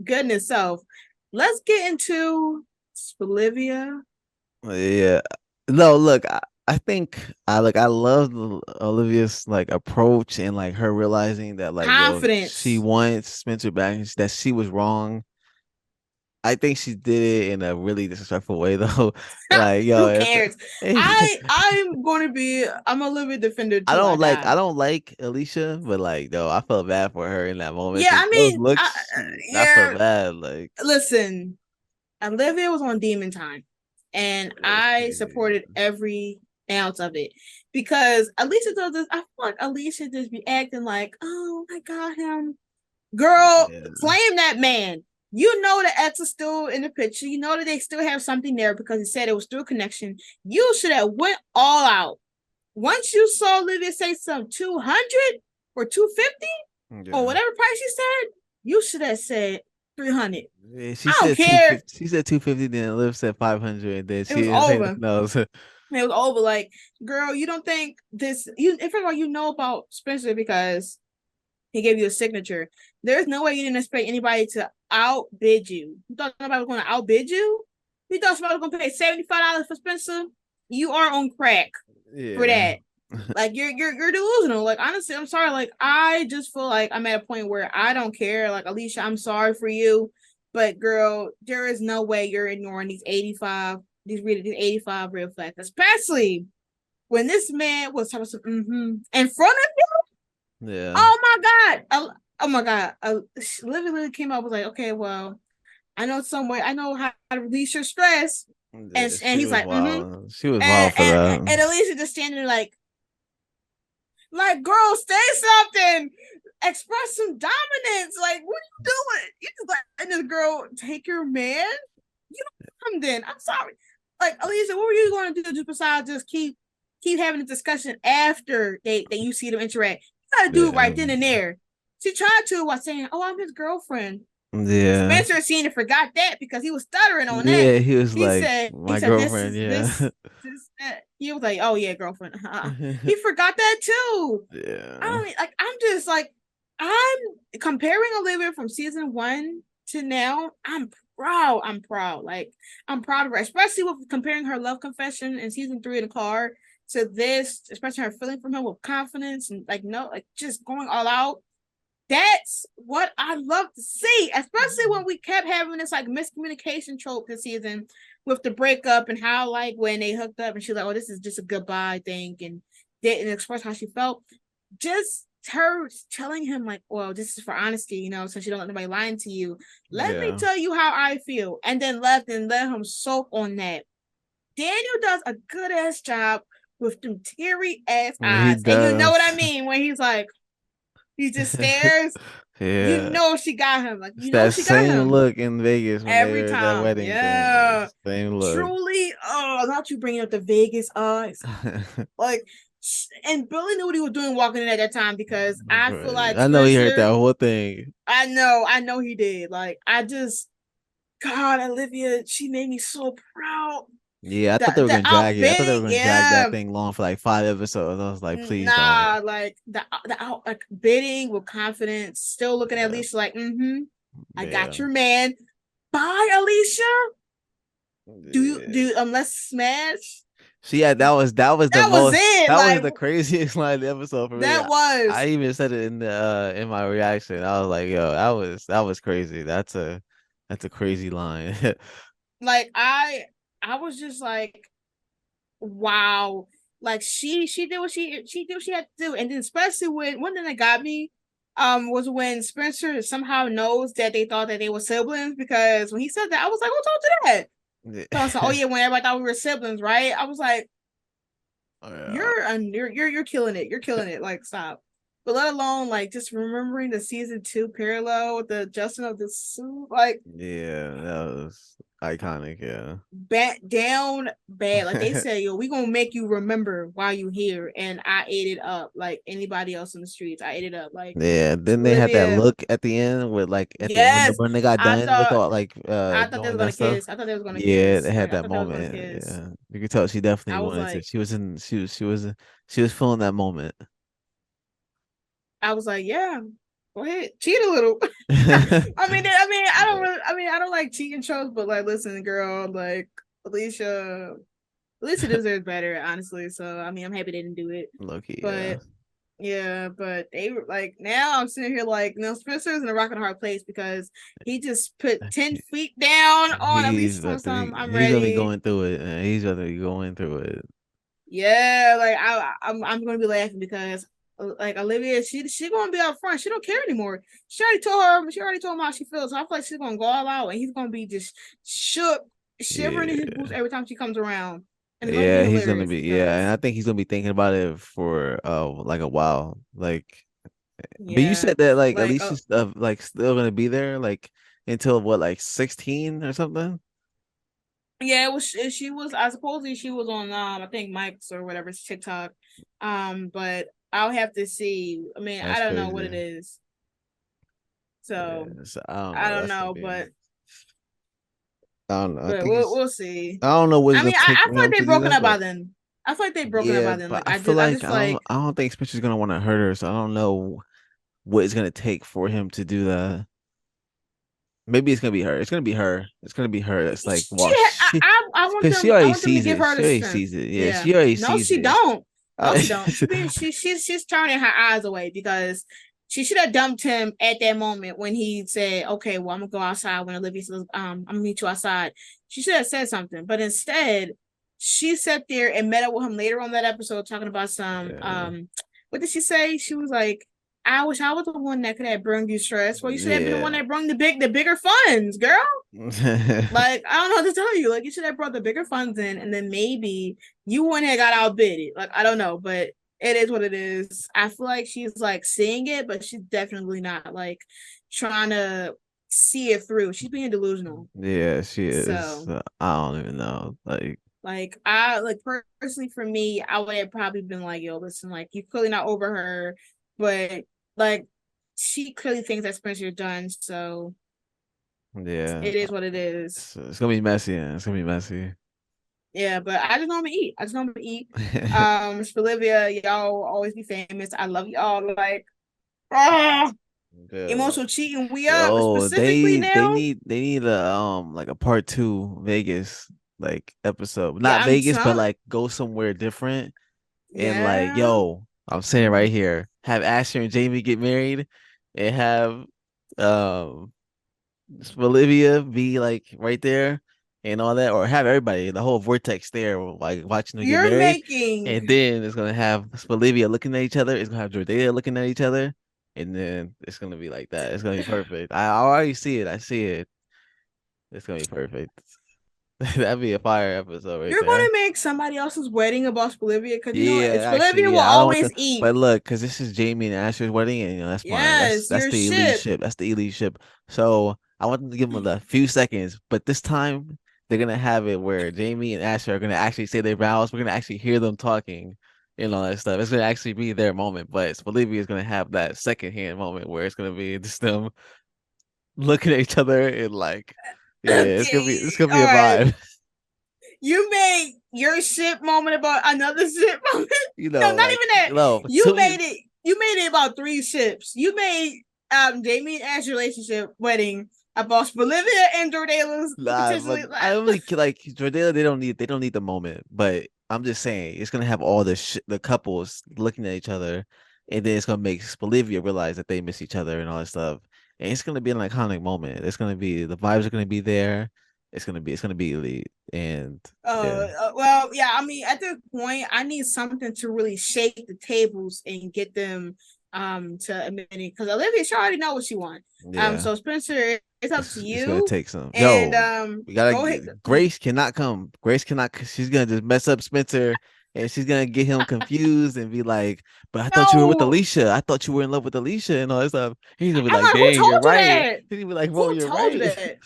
[SPEAKER 1] good in itself. Let's get into Bolivia.
[SPEAKER 2] Yeah. No, look, I think I love Olivia's like approach and like her realizing that like she
[SPEAKER 1] Confidence.
[SPEAKER 2] wants Spencer back and that she was wrong. I think she did it in a really disrespectful way though. Like,
[SPEAKER 1] Who cares?
[SPEAKER 2] if
[SPEAKER 1] I'm a Olivia defender till I die.
[SPEAKER 2] I don't like Alicia, but like no, I felt bad for her in that moment
[SPEAKER 1] Yeah,
[SPEAKER 2] because
[SPEAKER 1] I
[SPEAKER 2] those
[SPEAKER 1] mean,
[SPEAKER 2] looks I
[SPEAKER 1] yeah.
[SPEAKER 2] felt bad. Like
[SPEAKER 1] Listen, Olivia was on Demon Time, and
[SPEAKER 2] it was
[SPEAKER 1] I
[SPEAKER 2] crazy.
[SPEAKER 1] supported every ounce of it because Alicia does this. I feel like Alicia just be acting like, oh, I got him. Girl,
[SPEAKER 2] Yeah.
[SPEAKER 1] claim that man. You know the ex is still in the picture. You know that they still have something there because he said it was still a connection. You should have went all out. Once you saw Olivia say some 200 or 250 or
[SPEAKER 2] Yeah.
[SPEAKER 1] whatever price she said, you should have said 300.
[SPEAKER 2] Yeah, she
[SPEAKER 1] I don't
[SPEAKER 2] said
[SPEAKER 1] care.
[SPEAKER 2] 250. She said 250, then Liv said 500, and then
[SPEAKER 1] It
[SPEAKER 2] she
[SPEAKER 1] was
[SPEAKER 2] didn't say
[SPEAKER 1] over.
[SPEAKER 2] nothing else.
[SPEAKER 1] It was over. Like, girl, you don't think this you first of all, you know about Spencer because he gave you a signature. There's no way you didn't expect anybody to outbid you. You thought nobody was gonna outbid you? You thought somebody was gonna pay $75 for Spencer? You are on crack for
[SPEAKER 2] Yeah.
[SPEAKER 1] that. Like you're delusional. Like honestly, I'm sorry. Like I just feel like I'm at a point where I don't care. Like Alicia, I'm sorry for you, but girl, there is no way you're ignoring these 85 real flags, especially when this man was talking some in front of you.
[SPEAKER 2] Yeah.
[SPEAKER 1] Oh my god! Oh my god! Literally came up was like, okay, well, I know some way. I know how to release your stress,
[SPEAKER 2] Yeah,
[SPEAKER 1] and
[SPEAKER 2] she
[SPEAKER 1] he's
[SPEAKER 2] was
[SPEAKER 1] like,
[SPEAKER 2] wild. She was
[SPEAKER 1] and
[SPEAKER 2] wild for that.
[SPEAKER 1] and Alicia just standing there like, girl, say something. Express some dominance. Like, what are you doing? You just letting this girl take your man? You don't come then. I'm sorry. Like, Alicia, what were you going to do just besides just keep having a discussion after you see them interact? You gotta do it
[SPEAKER 2] Yeah.
[SPEAKER 1] right then and there. She tried to while saying, "Oh, I'm his girlfriend."
[SPEAKER 2] Yeah.
[SPEAKER 1] Spencer seen and forgot that because he was stuttering on that.
[SPEAKER 2] Yeah, he was
[SPEAKER 1] He
[SPEAKER 2] like,
[SPEAKER 1] said,
[SPEAKER 2] my
[SPEAKER 1] this
[SPEAKER 2] girlfriend,
[SPEAKER 1] is
[SPEAKER 2] yeah.
[SPEAKER 1] this that. He was like, oh yeah, girlfriend. He forgot that too. I
[SPEAKER 2] Yeah.
[SPEAKER 1] don't like. I'm just like, I'm comparing Olivia from season one to now. I'm proud. I'm proud. Like I'm proud of her, especially with comparing her love confession in season three in the car to this, especially her feeling from him with confidence and like no, like just going all out. That's what I love to see, especially when we kept having this like miscommunication trope this season with the breakup and how like when they hooked up and she's like, "Oh, this is just a goodbye thing," and didn't express how she felt. Just her telling him like, "Well, this is for honesty, so you don't let nobody lying to you. Let me
[SPEAKER 2] Yeah.
[SPEAKER 1] tell you how I feel," and then left and let him soak on that. Daniel does a good ass job with them teary ass
[SPEAKER 2] He
[SPEAKER 1] eyes, and you know what I
[SPEAKER 2] does.
[SPEAKER 1] mean when he's like, he just stares. You
[SPEAKER 2] Yeah.
[SPEAKER 1] know she got him. Like
[SPEAKER 2] It's
[SPEAKER 1] you know
[SPEAKER 2] that
[SPEAKER 1] she got
[SPEAKER 2] same
[SPEAKER 1] him
[SPEAKER 2] look in Vegas when they
[SPEAKER 1] every
[SPEAKER 2] were at that
[SPEAKER 1] time.
[SPEAKER 2] wedding thing.
[SPEAKER 1] Yeah,
[SPEAKER 2] Same look.
[SPEAKER 1] truly. Oh, not you bringing up the Vegas eyes. Like, and Billy knew what he was doing walking in at that time because I feel like
[SPEAKER 2] I know he heard that
[SPEAKER 1] Spencer.
[SPEAKER 2] whole thing.
[SPEAKER 1] I know he did. Like, I just, God, Olivia, she made me so proud.
[SPEAKER 2] Yeah, I thought they
[SPEAKER 1] The
[SPEAKER 2] were
[SPEAKER 1] the
[SPEAKER 2] gonna drag it. I thought they were
[SPEAKER 1] outbidding,
[SPEAKER 2] gonna drag that
[SPEAKER 1] yeah.
[SPEAKER 2] thing long for like 5 episodes. I was like, please don't.
[SPEAKER 1] Nah, like the out like bidding with confidence, still looking at
[SPEAKER 2] Yeah,
[SPEAKER 1] Alicia like, I got
[SPEAKER 2] yeah,
[SPEAKER 1] your man. Bye, Alicia. Do
[SPEAKER 2] yeah.
[SPEAKER 1] you let's smash?
[SPEAKER 2] So yeah,
[SPEAKER 1] That was it.
[SPEAKER 2] that was
[SPEAKER 1] Like
[SPEAKER 2] the craziest line of the episode for me.
[SPEAKER 1] that was
[SPEAKER 2] I even said it in my reaction. I was like, yo, that was crazy. That's a crazy line.
[SPEAKER 1] like I was just like, wow. Like she did what she did what she had to do. And then especially when one thing that got me was when Spencer somehow knows that they thought that they were siblings because when he said that, I was like, who told you that? So I was like, oh yeah, when everybody thought we were siblings, right? I was like,
[SPEAKER 2] Yeah.
[SPEAKER 1] you're killing it. You're killing it. Like stop. But let alone like just remembering the season two parallel with the adjustment of the suit, like
[SPEAKER 2] Yeah, that was iconic, yeah.
[SPEAKER 1] bat down bad. Like they said, yo, we gonna make you remember why you here. And I ate it up like anybody else in the streets. I ate it up. Like
[SPEAKER 2] Yeah, then they had that
[SPEAKER 1] Olivia,
[SPEAKER 2] look at the end with like at the
[SPEAKER 1] yes.
[SPEAKER 2] when they got
[SPEAKER 1] I
[SPEAKER 2] done with
[SPEAKER 1] thought
[SPEAKER 2] all like
[SPEAKER 1] I thought they
[SPEAKER 2] doing
[SPEAKER 1] was
[SPEAKER 2] that
[SPEAKER 1] gonna
[SPEAKER 2] stuff.
[SPEAKER 1] kiss. I thought they was gonna
[SPEAKER 2] Yeah, they
[SPEAKER 1] kiss.
[SPEAKER 2] had
[SPEAKER 1] Like I
[SPEAKER 2] that
[SPEAKER 1] thought they was gonna
[SPEAKER 2] moment.
[SPEAKER 1] kiss.
[SPEAKER 2] Yeah. You could tell she definitely
[SPEAKER 1] I was
[SPEAKER 2] wanted to.
[SPEAKER 1] like,
[SPEAKER 2] She was feeling that moment.
[SPEAKER 1] I was like, yeah. go ahead, cheat a little. I don't like cheating shows, but like, listen, girl, like Alicia, Alicia deserves better, honestly. So, I mean, I'm happy they didn't do it,
[SPEAKER 2] Loki, yeah.
[SPEAKER 1] but yeah, but they were like, now I'm sitting here like, Spencer's in a rock and a hard place because he just put 10 feet down on Alicia on some. I'm
[SPEAKER 2] He's gonna be
[SPEAKER 1] ready.
[SPEAKER 2] going through it, man. He's gonna be going through it.
[SPEAKER 1] Yeah, like I'm gonna be laughing because like Olivia, she gonna be up front. She don't care anymore. She already told him how she feels. So I feel like she's gonna go all out, and he's gonna be just shook, shivering in his boots
[SPEAKER 2] Yeah.
[SPEAKER 1] every time she comes around, and it's gonna be
[SPEAKER 2] Yeah, he's gonna
[SPEAKER 1] hilarious
[SPEAKER 2] be and
[SPEAKER 1] because
[SPEAKER 2] I think he's gonna be thinking about it for like a while. Like but you
[SPEAKER 1] yeah,
[SPEAKER 2] said that like
[SPEAKER 1] like
[SPEAKER 2] Alicia's like still gonna be there like until what, like 16 or something?
[SPEAKER 1] yeah, it was she was I supposedly she was on I think Mike's or whatever's TikTok, but I'll have to see. I mean, I
[SPEAKER 2] That's
[SPEAKER 1] don't know what
[SPEAKER 2] crazy.
[SPEAKER 1] it is,
[SPEAKER 2] Yeah,
[SPEAKER 1] so
[SPEAKER 2] so I don't
[SPEAKER 1] I
[SPEAKER 2] know.
[SPEAKER 1] don't
[SPEAKER 2] That's gonna
[SPEAKER 1] know,
[SPEAKER 2] be I don't know. I
[SPEAKER 1] but
[SPEAKER 2] think it's
[SPEAKER 1] we'll see.
[SPEAKER 2] I don't know what it's
[SPEAKER 1] I
[SPEAKER 2] gonna
[SPEAKER 1] mean,
[SPEAKER 2] take
[SPEAKER 1] I
[SPEAKER 2] for
[SPEAKER 1] feel like
[SPEAKER 2] him to
[SPEAKER 1] they've
[SPEAKER 2] do
[SPEAKER 1] broken
[SPEAKER 2] that,
[SPEAKER 1] up by
[SPEAKER 2] but
[SPEAKER 1] then. I feel like they've broken up
[SPEAKER 2] yeah,
[SPEAKER 1] by then.
[SPEAKER 2] but
[SPEAKER 1] Like
[SPEAKER 2] I feel
[SPEAKER 1] I
[SPEAKER 2] like
[SPEAKER 1] just like
[SPEAKER 2] I don't think Spencer's gonna want to hurt her, so I don't know what it's gonna take for him to do that. Maybe it's gonna be her. It's gonna be her. It's gonna be her. That's like,
[SPEAKER 1] she.
[SPEAKER 2] well,
[SPEAKER 1] I want
[SPEAKER 2] because she
[SPEAKER 1] them. I
[SPEAKER 2] already
[SPEAKER 1] want them to
[SPEAKER 2] sees
[SPEAKER 1] give
[SPEAKER 2] it.
[SPEAKER 1] her
[SPEAKER 2] She
[SPEAKER 1] the
[SPEAKER 2] already
[SPEAKER 1] strength.
[SPEAKER 2] sees it. Yeah,
[SPEAKER 1] Yeah.
[SPEAKER 2] she already
[SPEAKER 1] No,
[SPEAKER 2] sees
[SPEAKER 1] she
[SPEAKER 2] it.
[SPEAKER 1] don't. No,
[SPEAKER 2] Uh,
[SPEAKER 1] she don't. She's turning her eyes away because she should have dumped him at that moment when he said, "Okay, well, I'm gonna go outside." When Olivia says, I'm gonna meet you outside." She should have said something, but instead, she sat there and met up with him later on that episode, talking about some
[SPEAKER 2] yeah,
[SPEAKER 1] What did she say? She was like, "I wish I was the one that could have brought you stress. Well, you should have been the one
[SPEAKER 2] yeah.
[SPEAKER 1] that brought the bigger funds, girl." Like, I don't know what to tell you. Like, you should have brought the bigger funds in, and then maybe you wouldn't have got outbidded. Like, I don't know, but it is what it is. I feel like she's like seeing it, but she's definitely not like trying to see it through. She's being delusional.
[SPEAKER 2] Yeah, she is.
[SPEAKER 1] So,
[SPEAKER 2] I don't even know.
[SPEAKER 1] I like personally for me, I would have probably been like, "Yo, listen, like you're clearly not over her, but like she clearly thinks that Spencer's done. So
[SPEAKER 2] Yeah,
[SPEAKER 1] it is what it is."
[SPEAKER 2] it's gonna be messy. Yeah. It's gonna be messy.
[SPEAKER 1] Yeah, but I just know I'm gonna eat. I just know I'm gonna eat. Olivia, y'all always be famous. I love y'all. Like, ah,
[SPEAKER 2] Yeah.
[SPEAKER 1] emotional cheating. We up
[SPEAKER 2] Yo,
[SPEAKER 1] specifically now.
[SPEAKER 2] they need a like a part two Vegas like episode.
[SPEAKER 1] Yeah,
[SPEAKER 2] Not
[SPEAKER 1] I'm
[SPEAKER 2] Vegas, but
[SPEAKER 1] some.
[SPEAKER 2] like go somewhere different and like,
[SPEAKER 1] Yeah,
[SPEAKER 2] yo, I'm saying right here, have Asher and Jamie get married and have um Olivia be like right there and all that, or have everybody, the whole vortex there, like watching them get
[SPEAKER 1] you're
[SPEAKER 2] married,
[SPEAKER 1] making.
[SPEAKER 2] and then it's gonna have Olivia looking at each other. It's gonna have Jordea looking at each other, and then it's gonna be like that. It's gonna be perfect. I already see it. I see it. It's gonna be perfect. That'd be a fire episode right
[SPEAKER 1] You're
[SPEAKER 2] there.
[SPEAKER 1] gonna make somebody else's wedding about Olivia because you know it's
[SPEAKER 2] Yeah,
[SPEAKER 1] Olivia
[SPEAKER 2] actually,
[SPEAKER 1] will
[SPEAKER 2] yeah. I don't want to,
[SPEAKER 1] always eat.
[SPEAKER 2] but look, because this is Jamie and Asher's wedding, and that's
[SPEAKER 1] Yes,
[SPEAKER 2] that's
[SPEAKER 1] your
[SPEAKER 2] the elite
[SPEAKER 1] ship.
[SPEAKER 2] ship. That's the elite ship. So I want them to give them a few seconds, but this time they're gonna have it where Jamie and Asher are gonna actually say their vows. We're gonna actually hear them talking and all that stuff. It's gonna actually be their moment, but Olivia is gonna have that secondhand moment where it's gonna be just them looking at each other and like, yeah,
[SPEAKER 1] Okay,
[SPEAKER 2] it's gonna be
[SPEAKER 1] all
[SPEAKER 2] a
[SPEAKER 1] right.
[SPEAKER 2] vibe.
[SPEAKER 1] You made your ship moment about another ship moment.
[SPEAKER 2] You
[SPEAKER 1] No,
[SPEAKER 2] know,
[SPEAKER 1] not
[SPEAKER 2] like
[SPEAKER 1] even that.
[SPEAKER 2] no,
[SPEAKER 1] You made it. You made it about three ships. You made Jamie and Ash's relationship wedding about Bolivia and Jordala's
[SPEAKER 2] Nah, but
[SPEAKER 1] potentially.
[SPEAKER 2] I only like Jordana. They don't need the moment. But I'm just saying it's gonna have all the couples looking at each other, and then it's gonna make Bolivia realize that they miss each other and all that stuff. And it's gonna be an iconic moment. It's gonna be the vibes are gonna be there. It's gonna be elite. And yeah,
[SPEAKER 1] Well, yeah. I mean, at this point, I need something to really shake the tables and get them to admit it because Olivia, she already know what she wants.
[SPEAKER 2] yeah,
[SPEAKER 1] So Spencer, it's up to
[SPEAKER 2] it's gonna
[SPEAKER 1] you.
[SPEAKER 2] take some.
[SPEAKER 1] And
[SPEAKER 2] Yo, we gotta.
[SPEAKER 1] go ahead.
[SPEAKER 2] Grace cannot come. Grace cannot. She's gonna just mess up Spencer, and she's gonna get him confused and be like, "But I thought you were with
[SPEAKER 1] No,
[SPEAKER 2] Alicia. I thought you were in love with Alicia and all that stuff." He's gonna be
[SPEAKER 1] I'm
[SPEAKER 2] like,
[SPEAKER 1] like, who
[SPEAKER 2] "Dang, you're
[SPEAKER 1] told you
[SPEAKER 2] right."
[SPEAKER 1] that?
[SPEAKER 2] He's gonna be like, "Whoa,
[SPEAKER 1] Who
[SPEAKER 2] you're
[SPEAKER 1] told you
[SPEAKER 2] right."
[SPEAKER 1] that?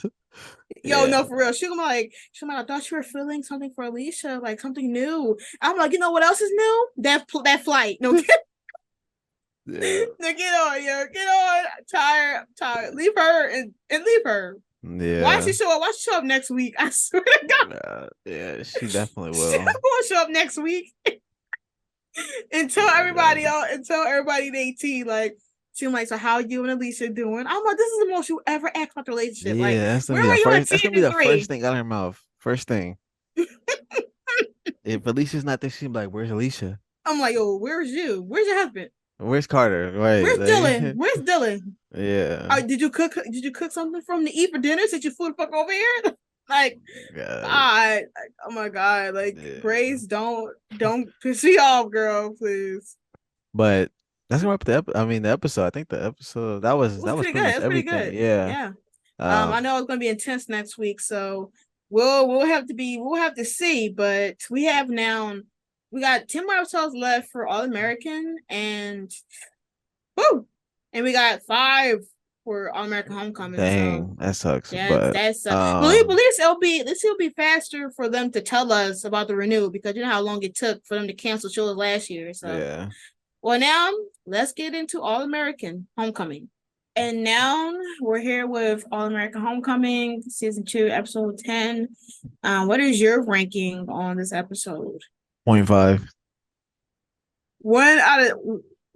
[SPEAKER 1] Yo,
[SPEAKER 2] Yeah,
[SPEAKER 1] no, for real. She's like, I thought you were feeling something for Alicia, like something new. I'm like, you know what else is new? That flight. No,
[SPEAKER 2] yeah,
[SPEAKER 1] no, get on, yo, get on. Tired. Leave her and leave her. Why
[SPEAKER 2] yeah,
[SPEAKER 1] she show up? Why she show up next week? I swear to God,
[SPEAKER 2] yeah. She definitely
[SPEAKER 1] she's
[SPEAKER 2] will.
[SPEAKER 1] gonna show up next week and
[SPEAKER 2] Yeah,
[SPEAKER 1] tell everybody 18, like, She like, so how you and Alicia doing? I'm like, this is the most you ever asked about the relationship. Like,
[SPEAKER 2] Yeah, that's gonna
[SPEAKER 1] where
[SPEAKER 2] be
[SPEAKER 1] were
[SPEAKER 2] the
[SPEAKER 1] you in
[SPEAKER 2] first. That's gonna be
[SPEAKER 1] season
[SPEAKER 2] the first
[SPEAKER 1] three?
[SPEAKER 2] thing out of her mouth. First thing. If Alicia's not there, she'll be like, "Where's Alicia?
[SPEAKER 1] I'm like, yo, where's you? Where's your husband?
[SPEAKER 2] Where's Carter?" Right?
[SPEAKER 1] Where's Dylan?
[SPEAKER 2] Like,
[SPEAKER 1] Where's Dylan?
[SPEAKER 2] yeah.
[SPEAKER 1] Did you cook? Did you cook something from to eat for dinner since you flew the fuck over here? Like,
[SPEAKER 2] God.
[SPEAKER 1] God, oh my God, like
[SPEAKER 2] Yeah.
[SPEAKER 1] Grace, don't piss me off, girl, please.
[SPEAKER 2] But that's gonna wrap I mean, the episode. I think the episode
[SPEAKER 1] It
[SPEAKER 2] that
[SPEAKER 1] was
[SPEAKER 2] was
[SPEAKER 1] pretty
[SPEAKER 2] pretty
[SPEAKER 1] good. It
[SPEAKER 2] much
[SPEAKER 1] was pretty
[SPEAKER 2] everything.
[SPEAKER 1] good.
[SPEAKER 2] Yeah.
[SPEAKER 1] Yeah. I
[SPEAKER 2] Um.
[SPEAKER 1] know it's gonna be intense next week, so we'll have to see. But we got 10 more episodes left for All American, and woo, and we got 5 for All American Homecoming. So
[SPEAKER 2] Dang, that sucks. But
[SPEAKER 1] that's believe
[SPEAKER 2] um.
[SPEAKER 1] it'll be faster for them to tell us about the renew, because you know how long it took for them to cancel shows last year. So
[SPEAKER 2] Yeah.
[SPEAKER 1] well, now let's get into All American Homecoming. And now we're here with All American Homecoming, season 2, episode 10. What is your ranking on this episode?
[SPEAKER 2] 0.5.
[SPEAKER 1] One out of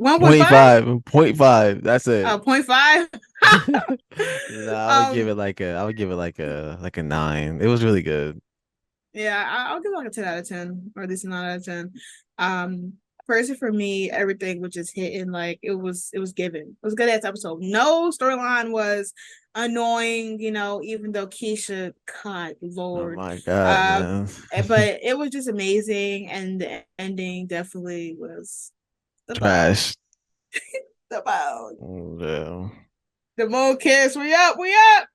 [SPEAKER 1] 1.5?
[SPEAKER 2] 0.5. That's it.
[SPEAKER 1] 0.5?
[SPEAKER 2] No, I would give
[SPEAKER 1] um,
[SPEAKER 2] it like a. I would give it like a 9. It was really good.
[SPEAKER 1] yeah, I'll give it like a 10 out of 10, or at least a 9 out of 10. Um, Personally, for me, everything was just hitting, like it was given. It was a good ass episode. No storyline was annoying, even though Keisha, God
[SPEAKER 2] Oh
[SPEAKER 1] Lord.
[SPEAKER 2] my God,
[SPEAKER 1] Uh,
[SPEAKER 2] man.
[SPEAKER 1] but it was just amazing, and the ending definitely was the bomb.
[SPEAKER 2] Trash.
[SPEAKER 1] The bomb.
[SPEAKER 2] Yeah.
[SPEAKER 1] The Mo Kiss, we up, we up,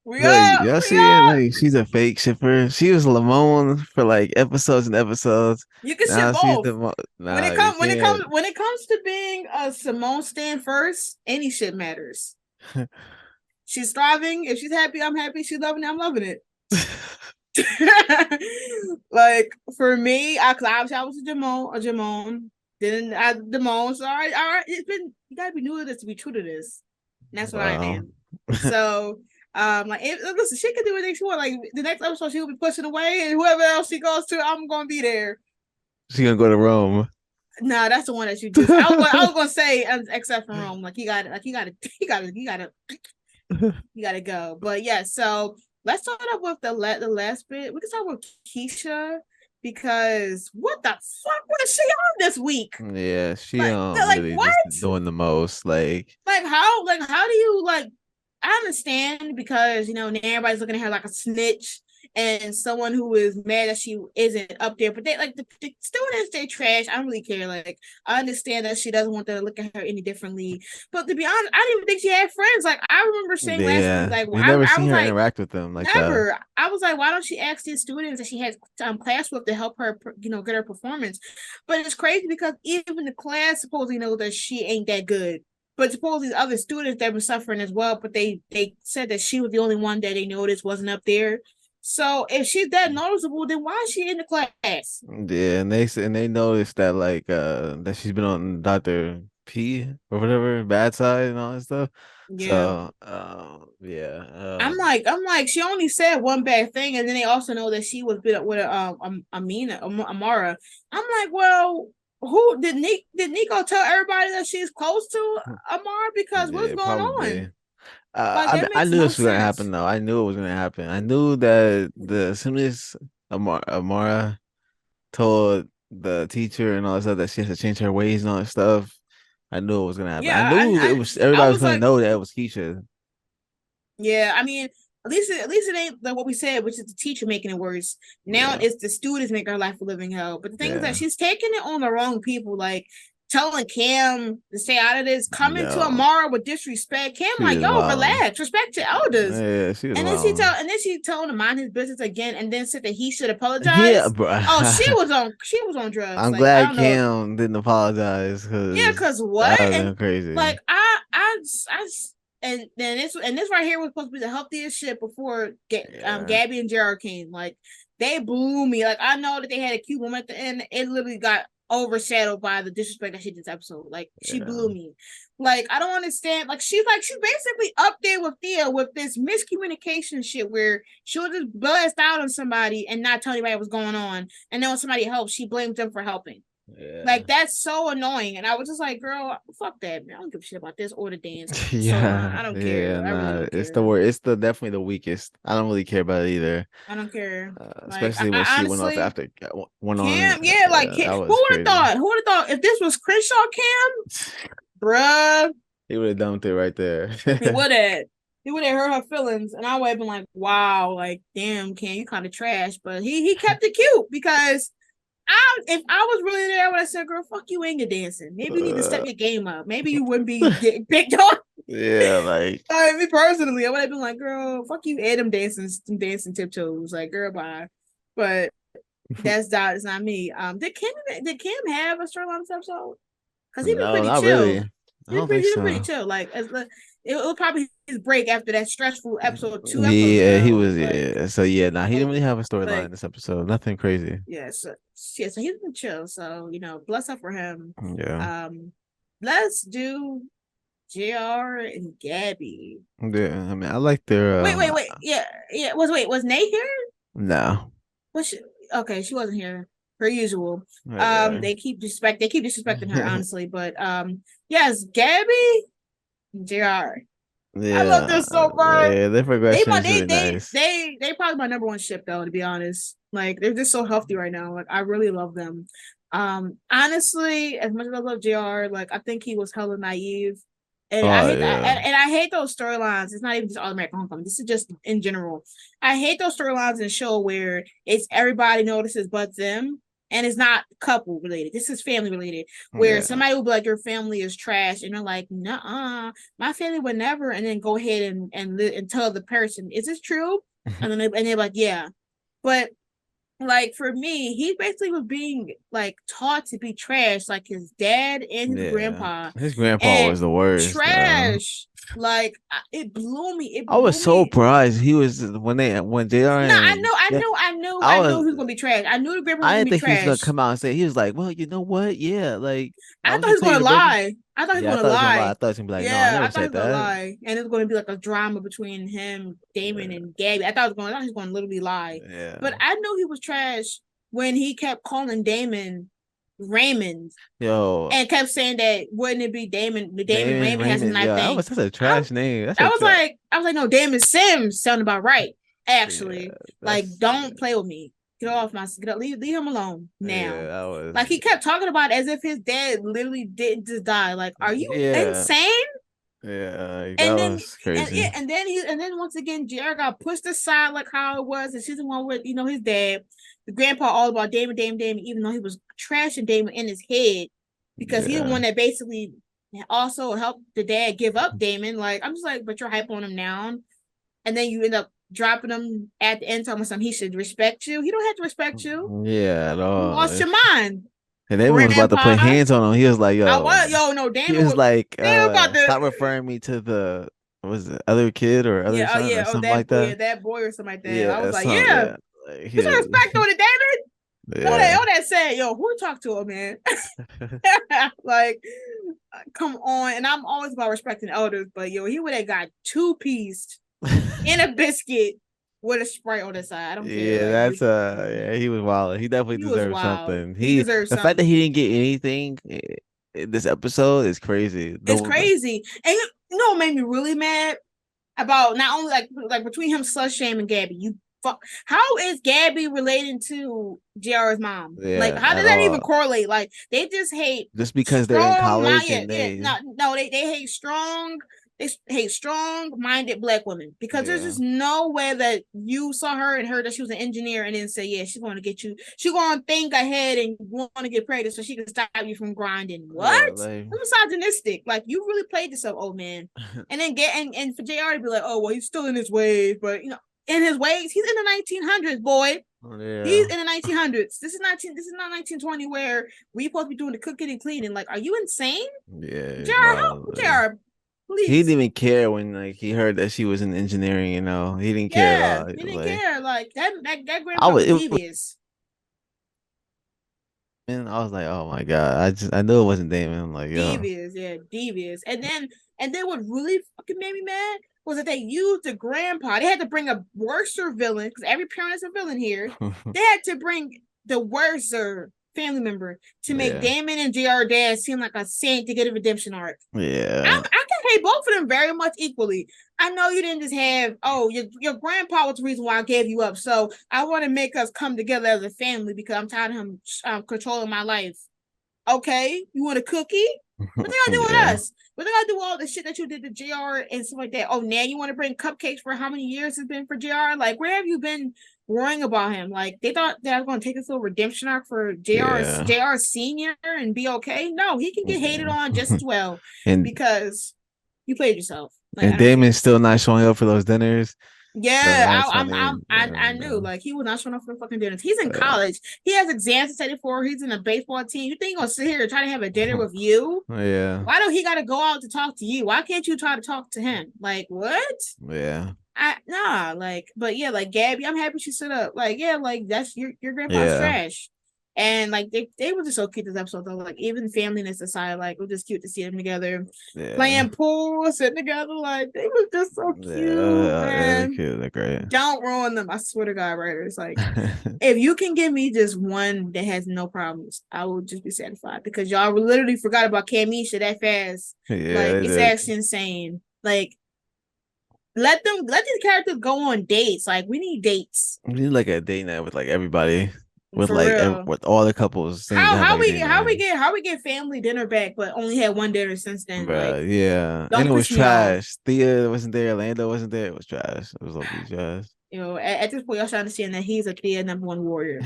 [SPEAKER 1] we
[SPEAKER 2] Like,
[SPEAKER 1] up,
[SPEAKER 2] y'all
[SPEAKER 1] we
[SPEAKER 2] see it?
[SPEAKER 1] up.
[SPEAKER 2] Like, she's a fake shipper. She was Lamone for like episodes and episodes.
[SPEAKER 1] You can ship
[SPEAKER 2] Now she's
[SPEAKER 1] both.
[SPEAKER 2] the nah, you can't.
[SPEAKER 1] When it comes to being a Simone stand first, any shit matters. She's thriving. If she's happy, I'm happy. She's loving it, I'm loving it. Like for me, I was a Jamon. Then I Demone. So all right, it's been, you gotta be new to this to be true to this. And that's what I
[SPEAKER 2] Wow.
[SPEAKER 1] am. So listen, she can do anything she want. Like the next episode, she will be pushing away, and whoever else she goes to, I'm gonna be there.
[SPEAKER 2] She gonna go to Rome.
[SPEAKER 1] Nah, that's the one that you just. I was gonna say, except for Rome, like you gotta go. But yeah, so let's start off with the last bit. We can start with Keisha, because what the fuck was she on this week?
[SPEAKER 2] Yeah, she
[SPEAKER 1] Like
[SPEAKER 2] really
[SPEAKER 1] what?
[SPEAKER 2] just doing the most. Like,
[SPEAKER 1] Like how do you like? I understand, because now everybody's looking at her like a snitch and someone who is mad that she isn't up there. But they like the students, they trash. I don't really care. Like I understand that she doesn't want them to look at her any differently. But to be honest, I didn't even think she had friends. Like I remember saying last week,
[SPEAKER 2] yeah,
[SPEAKER 1] like
[SPEAKER 2] we
[SPEAKER 1] I,
[SPEAKER 2] never
[SPEAKER 1] I
[SPEAKER 2] seen
[SPEAKER 1] was
[SPEAKER 2] her
[SPEAKER 1] like,
[SPEAKER 2] interact with them like that.
[SPEAKER 1] never. I was like, why don't she ask these students that she has class with to help her, get her performance? But it's crazy, because even the class supposedly knows that she ain't that good. But suppose these other students that were suffering as well, but they said that she was the only one that they noticed wasn't up there. So if she's that noticeable, then why is she in the class?
[SPEAKER 2] Yeah, and they noticed that like that she's been on Dr. P or whatever, bad side and all that stuff.
[SPEAKER 1] Yeah.
[SPEAKER 2] So yeah.
[SPEAKER 1] I'm like, she only said one bad thing, and then they also know that she was bit up with Amara. I'm like, well, who did Nico tell everybody that she's close to Amara? Because what's
[SPEAKER 2] Yeah,
[SPEAKER 1] going
[SPEAKER 2] probably.
[SPEAKER 1] on? Like that
[SPEAKER 2] I
[SPEAKER 1] makes
[SPEAKER 2] knew
[SPEAKER 1] no
[SPEAKER 2] this was gonna happen
[SPEAKER 1] sense.
[SPEAKER 2] though. I knew it was gonna happen. I knew that as soon as Amara told the teacher and all that stuff that she has to change her ways and all that stuff, I knew it was gonna happen.
[SPEAKER 1] Yeah,
[SPEAKER 2] I knew it was
[SPEAKER 1] I
[SPEAKER 2] everybody was
[SPEAKER 1] was
[SPEAKER 2] gonna
[SPEAKER 1] like,
[SPEAKER 2] know that it was Keisha.
[SPEAKER 1] yeah, I mean, at least it ain't like what we said, which is the teacher making it worse. Now
[SPEAKER 2] Yeah,
[SPEAKER 1] it's the students making her life a living hell. But the thing is that
[SPEAKER 2] yeah.
[SPEAKER 1] she's taking it on the wrong people, like telling Cam to stay out of this, coming to
[SPEAKER 2] Yo,
[SPEAKER 1] Amara with disrespect. Cam
[SPEAKER 2] she
[SPEAKER 1] like,
[SPEAKER 2] is
[SPEAKER 1] yo,
[SPEAKER 2] wild.
[SPEAKER 1] relax, respect your elders.
[SPEAKER 2] Yeah, she is
[SPEAKER 1] And then
[SPEAKER 2] wild.
[SPEAKER 1] she told him to mind his business again, and then said that he should
[SPEAKER 2] Yeah,
[SPEAKER 1] apologize.
[SPEAKER 2] bro.
[SPEAKER 1] Oh, she was on drugs.
[SPEAKER 2] I'm
[SPEAKER 1] Like I
[SPEAKER 2] glad
[SPEAKER 1] don't know.
[SPEAKER 2] Cam didn't apologize
[SPEAKER 1] Yeah,
[SPEAKER 2] because
[SPEAKER 1] cause
[SPEAKER 2] that
[SPEAKER 1] what?
[SPEAKER 2] would have
[SPEAKER 1] And
[SPEAKER 2] been crazy.
[SPEAKER 1] like and then this right here was supposed to be the healthiest shit before
[SPEAKER 2] Yeah,
[SPEAKER 1] Gabby and Jared came. Like they blew me. Like I know that they had a cute moment at the end. It literally got overshadowed by the disrespect that she did this episode. Like she
[SPEAKER 2] yeah.
[SPEAKER 1] blew me. Like I don't understand. She's basically up there with Thea with this miscommunication shit where she'll just blast out on somebody and not tell anybody what's going on. And then when somebody helps, she blames them for helping.
[SPEAKER 2] Yeah.
[SPEAKER 1] Like that's so annoying. And I was just like, girl, fuck that, man. I don't give a shit about this or the dance storyline.
[SPEAKER 2] Yeah,
[SPEAKER 1] I don't
[SPEAKER 2] yeah,
[SPEAKER 1] care. I really
[SPEAKER 2] nah,
[SPEAKER 1] don't
[SPEAKER 2] it's the
[SPEAKER 1] care.
[SPEAKER 2] word. It's the definitely the weakest. I don't really care about it either.
[SPEAKER 1] I don't care. Like
[SPEAKER 2] Especially when
[SPEAKER 1] I
[SPEAKER 2] she went off
[SPEAKER 1] honestly
[SPEAKER 2] after went on.
[SPEAKER 1] Cam, yeah, like
[SPEAKER 2] Yeah, that
[SPEAKER 1] Who
[SPEAKER 2] was
[SPEAKER 1] would have
[SPEAKER 2] crazy.
[SPEAKER 1] thought? Who would have thought if this was Crenshaw Cam, bruh?
[SPEAKER 2] He would have dumped it right
[SPEAKER 1] He
[SPEAKER 2] there.
[SPEAKER 1] would have. He would have hurt her feelings, and I would have been like, "Wow, like damn, Cam, you kind of trash." But he kept it cute because if I was really there, I would have said, "Girl, fuck you, ain't dancing. Maybe you need to step
[SPEAKER 2] Uh,
[SPEAKER 1] your game up. Maybe you wouldn't be getting picked on."
[SPEAKER 2] yeah, like
[SPEAKER 1] Me personally, I would have been like, "Girl, fuck you, Adam dancing tiptoes, like girl, bye." But that's not me. Did Kim have a storyline this episode? Because he been
[SPEAKER 2] no,
[SPEAKER 1] pretty
[SPEAKER 2] not really.
[SPEAKER 1] chill.
[SPEAKER 2] I don't think
[SPEAKER 1] He been pretty
[SPEAKER 2] so.
[SPEAKER 1] chill. Like it was probably his break after that stressful episode 2 episodes
[SPEAKER 2] Yeah, he
[SPEAKER 1] ago.
[SPEAKER 2] was. Yeah, so yeah, nah, he didn't really have a storyline
[SPEAKER 1] Like
[SPEAKER 2] this episode. Nothing crazy.
[SPEAKER 1] yeah, so he's been chill. So bless up for him.
[SPEAKER 2] Yeah,
[SPEAKER 1] Um, let's do Jr. and Gabby.
[SPEAKER 2] yeah. I mean, I like their.
[SPEAKER 1] Wait. Yeah. Was Nate here?
[SPEAKER 2] No.
[SPEAKER 1] Was she? Okay, she wasn't here. Per usual.
[SPEAKER 2] Yeah.
[SPEAKER 1] They keep disrespecting her, honestly. But yes, Gabby, Jr. I love
[SPEAKER 2] Yeah,
[SPEAKER 1] this so much.
[SPEAKER 2] yeah, their
[SPEAKER 1] They
[SPEAKER 2] progression
[SPEAKER 1] my
[SPEAKER 2] is really nice.
[SPEAKER 1] they probably my number one ship though, to be honest. Like they're just so healthy right now. Like I really love them. Honestly, as much as I love JR, like I think he was hella naive. And I
[SPEAKER 2] Oh
[SPEAKER 1] hate that,
[SPEAKER 2] yeah,
[SPEAKER 1] and I hate those storylines. It's not even just All American Homecoming. This is just in general. I hate those storylines in show where it's everybody notices but them, and it's not couple related. This is family related, where
[SPEAKER 2] yeah.
[SPEAKER 1] somebody will be like, "Your family is trash," and they're like, "Nuh-uh, my family would never," and then go ahead and tell the person, "Is this true?" And they're like, "Yeah," but like for me, he basically was being like taught to be trash, like his dad and his
[SPEAKER 2] Yeah.
[SPEAKER 1] grandpa,
[SPEAKER 2] His grandpa
[SPEAKER 1] and
[SPEAKER 2] was the worst.
[SPEAKER 1] trash. Like it blew me. It
[SPEAKER 2] I was
[SPEAKER 1] blew
[SPEAKER 2] so
[SPEAKER 1] me.
[SPEAKER 2] surprised he was when JR
[SPEAKER 1] No,
[SPEAKER 2] and yeah, I
[SPEAKER 1] I know
[SPEAKER 2] was
[SPEAKER 1] he was gonna be trash. I knew the grandpa was
[SPEAKER 2] I
[SPEAKER 1] gonna
[SPEAKER 2] didn't
[SPEAKER 1] be
[SPEAKER 2] think he was gonna
[SPEAKER 1] trash.
[SPEAKER 2] come out and say he was like, well, you know what? Yeah, like I
[SPEAKER 1] I
[SPEAKER 2] was
[SPEAKER 1] thought he
[SPEAKER 2] gonna
[SPEAKER 1] was
[SPEAKER 2] tell you
[SPEAKER 1] gonna
[SPEAKER 2] to break.
[SPEAKER 1] lie. I thought he was
[SPEAKER 2] Yeah, I
[SPEAKER 1] gonna
[SPEAKER 2] thought he was gonna lie. I
[SPEAKER 1] lie.
[SPEAKER 2] thought he was gonna be like, no, I
[SPEAKER 1] Yeah,
[SPEAKER 2] never
[SPEAKER 1] I thought he
[SPEAKER 2] said
[SPEAKER 1] was gonna
[SPEAKER 2] that.
[SPEAKER 1] lie, and it was gonna be like a drama between him, Damon,
[SPEAKER 2] Yeah,
[SPEAKER 1] and Gabby. I thought he was gonna literally lie, but
[SPEAKER 2] yeah.
[SPEAKER 1] I knew he was trash when he kept calling Damon Raymond
[SPEAKER 2] Yo,
[SPEAKER 1] and kept saying that wouldn't it be Damon? The Damon
[SPEAKER 2] Damon
[SPEAKER 1] Raymond has a
[SPEAKER 2] Raymond.
[SPEAKER 1] knife
[SPEAKER 2] Yo, that
[SPEAKER 1] thing.
[SPEAKER 2] was such a
[SPEAKER 1] I
[SPEAKER 2] trash name. That's
[SPEAKER 1] I
[SPEAKER 2] a
[SPEAKER 1] was
[SPEAKER 2] trash.
[SPEAKER 1] like, no, Damon Sims sounded about right.
[SPEAKER 2] Yeah,
[SPEAKER 1] Actually, like,
[SPEAKER 2] that's
[SPEAKER 1] don't play with me. Get off my get up, leave him alone
[SPEAKER 2] yeah,
[SPEAKER 1] now.
[SPEAKER 2] that was
[SPEAKER 1] Like he kept talking about it as if his dad literally didn't just die. Like, are you
[SPEAKER 2] yeah,
[SPEAKER 1] insane?
[SPEAKER 2] yeah. Like, that
[SPEAKER 1] And then
[SPEAKER 2] was crazy.
[SPEAKER 1] and then once again, Jared got pushed aside like how it was in season one with his dad, the grandpa, all about Damon, even though he was trashing Damon in his head because he's the
[SPEAKER 2] Yeah.
[SPEAKER 1] one that basically also helped the dad give up Damon. Like I'm just like, but you're hype on him now, and then you end up dropping him at the end, telling him he should respect you. He don't have to respect you.
[SPEAKER 2] Yeah, at
[SPEAKER 1] You
[SPEAKER 2] all.
[SPEAKER 1] lost your mind,
[SPEAKER 2] And Damon was about to put
[SPEAKER 1] Grandpa.
[SPEAKER 2] hands on him. He was like,
[SPEAKER 1] I
[SPEAKER 2] "Yo,"
[SPEAKER 1] was no
[SPEAKER 2] he
[SPEAKER 1] Damon
[SPEAKER 2] was
[SPEAKER 1] was
[SPEAKER 2] like,
[SPEAKER 1] Damon about to
[SPEAKER 2] stop referring me to the was it other kid or other son or something like that."
[SPEAKER 1] that boy or something like that. I was
[SPEAKER 2] Yeah,
[SPEAKER 1] like,
[SPEAKER 2] some
[SPEAKER 1] yeah,
[SPEAKER 2] yeah, like,
[SPEAKER 1] put some respect on it, David.
[SPEAKER 2] yeah,
[SPEAKER 1] All that said, yo, who talked to him, man? Like, come on. And I'm always about respecting elders, but yo, he would have got two pieced in a biscuit with a Sprite on the side. I don't care.
[SPEAKER 2] yeah.
[SPEAKER 1] Like,
[SPEAKER 2] That's yeah. He was wild. He definitely
[SPEAKER 1] he was
[SPEAKER 2] deserved
[SPEAKER 1] wild.
[SPEAKER 2] something.
[SPEAKER 1] He deserves
[SPEAKER 2] The fact that
[SPEAKER 1] something.
[SPEAKER 2] he didn't get anything in this episode is crazy.
[SPEAKER 1] It's crazy. And you know what made me really mad about not only like between him slut shaming Gabby, you fuck. How is Gabby relating to JR's mom? Like,
[SPEAKER 2] Yeah,
[SPEAKER 1] how
[SPEAKER 2] at
[SPEAKER 1] does that even
[SPEAKER 2] all.
[SPEAKER 1] correlate? Like, they just hate
[SPEAKER 2] Just because they're in
[SPEAKER 1] strong mind.
[SPEAKER 2] college and
[SPEAKER 1] Yeah,
[SPEAKER 2] they
[SPEAKER 1] no, they hate strong. They hate strong-minded black women because there's
[SPEAKER 2] yeah.
[SPEAKER 1] just no way that you saw her and heard that she was an engineer and then say, yeah, she's going to get you. She's going to think ahead and want to get pregnant so she can stop you from grinding.
[SPEAKER 2] Yeah,
[SPEAKER 1] What?
[SPEAKER 2] like
[SPEAKER 1] I'm misogynistic. Like you really played this up, old man. And then and for JR to be like, oh well, he's still in his ways, but in his ways, he's in the 1900s, boy. He's
[SPEAKER 2] yeah.
[SPEAKER 1] in the 1900s. This is not 1920 where we supposed to be doing the cooking and cleaning. Like, are you insane,
[SPEAKER 2] Yeah,
[SPEAKER 1] JR? Help,
[SPEAKER 2] wow.
[SPEAKER 1] JR,
[SPEAKER 2] He didn't
[SPEAKER 1] please.
[SPEAKER 2] even care when like he heard that she was in engineering, He didn't care at
[SPEAKER 1] Yeah,
[SPEAKER 2] all. He
[SPEAKER 1] he
[SPEAKER 2] was
[SPEAKER 1] didn't
[SPEAKER 2] like
[SPEAKER 1] care. Like that
[SPEAKER 2] I
[SPEAKER 1] grandpa
[SPEAKER 2] was
[SPEAKER 1] was
[SPEAKER 2] it was
[SPEAKER 1] devious,
[SPEAKER 2] man, I was like, oh my God. I knew it wasn't Damon. I'm like, yo.
[SPEAKER 1] yeah, devious. And then what really fucking made me mad was that they used the grandpa. They had to bring a worser villain because every parent is a villain here. They had to bring the worser family member to make
[SPEAKER 2] Yeah.
[SPEAKER 1] Damon and JR dad seem like a saint to get a redemption arc.
[SPEAKER 2] Yeah.
[SPEAKER 1] I can hate both of them very much equally. I know you didn't just have, oh, your grandpa was the reason why I gave you up. So I want to make us come together as a family because I'm tired of him controlling my life. Okay, you want a cookie? What they gonna do with
[SPEAKER 2] Yeah.
[SPEAKER 1] us? What they gonna do with all the shit that you did to JR and stuff like that? Oh, now you want to bring cupcakes for how many years it's been for JR? Like, where have you been worrying about him? Like, they thought that I was gonna take this little redemption arc for
[SPEAKER 2] Yeah.
[SPEAKER 1] JR Senior and be okay. No, he can get hated
[SPEAKER 2] Yeah.
[SPEAKER 1] on just as well
[SPEAKER 2] And
[SPEAKER 1] because you played yourself. Like, I
[SPEAKER 2] and
[SPEAKER 1] don't care.
[SPEAKER 2] Damon's still not showing up for those dinners. The
[SPEAKER 1] Yeah,
[SPEAKER 2] last time they
[SPEAKER 1] I knew like he was not showing up for the fucking dinners. He's in
[SPEAKER 2] uh,
[SPEAKER 1] college. He has exams to study for. He's in a baseball team. You think he's gonna sit here and try to have a dinner with you?
[SPEAKER 2] yeah.
[SPEAKER 1] Why don't he got to go out to talk to you? Why can't you try to talk to him? Like what?
[SPEAKER 2] Yeah.
[SPEAKER 1] I nah, like, but yeah, like Gabby, I'm happy she stood up. Like, yeah, like that's your grandpa's
[SPEAKER 2] Yeah.
[SPEAKER 1] trash. And like they were just so cute this episode though. Like even familyness aside, like it was just cute to see them together,
[SPEAKER 2] Yeah.
[SPEAKER 1] playing pool, sitting together. Like they were just so cute,
[SPEAKER 2] Yeah. They're
[SPEAKER 1] man.
[SPEAKER 2] cute. They're great.
[SPEAKER 1] Don't ruin them. I swear to God, writers. Like if you can give me just one that has no problems, I will just be satisfied because y'all literally forgot about Camisha that fast.
[SPEAKER 2] Yeah,
[SPEAKER 1] Like
[SPEAKER 2] they
[SPEAKER 1] it's
[SPEAKER 2] did.
[SPEAKER 1] actually insane. Like let these characters go on dates. Like we need dates
[SPEAKER 2] We need like a date night with like everybody, with
[SPEAKER 1] for
[SPEAKER 2] like
[SPEAKER 1] real.
[SPEAKER 2] with all the couples. They need to
[SPEAKER 1] How
[SPEAKER 2] have
[SPEAKER 1] how
[SPEAKER 2] like a
[SPEAKER 1] we
[SPEAKER 2] date night.
[SPEAKER 1] how we get family dinner back, but only had one dinner since then. Like
[SPEAKER 2] But yeah, and
[SPEAKER 1] don't
[SPEAKER 2] it was
[SPEAKER 1] piss me off.
[SPEAKER 2] trash. Thea wasn't there. Lando wasn't there. It was trash. It was lovely trash.
[SPEAKER 1] You know, at this point, y'all should understand that he's a clear number one warrior.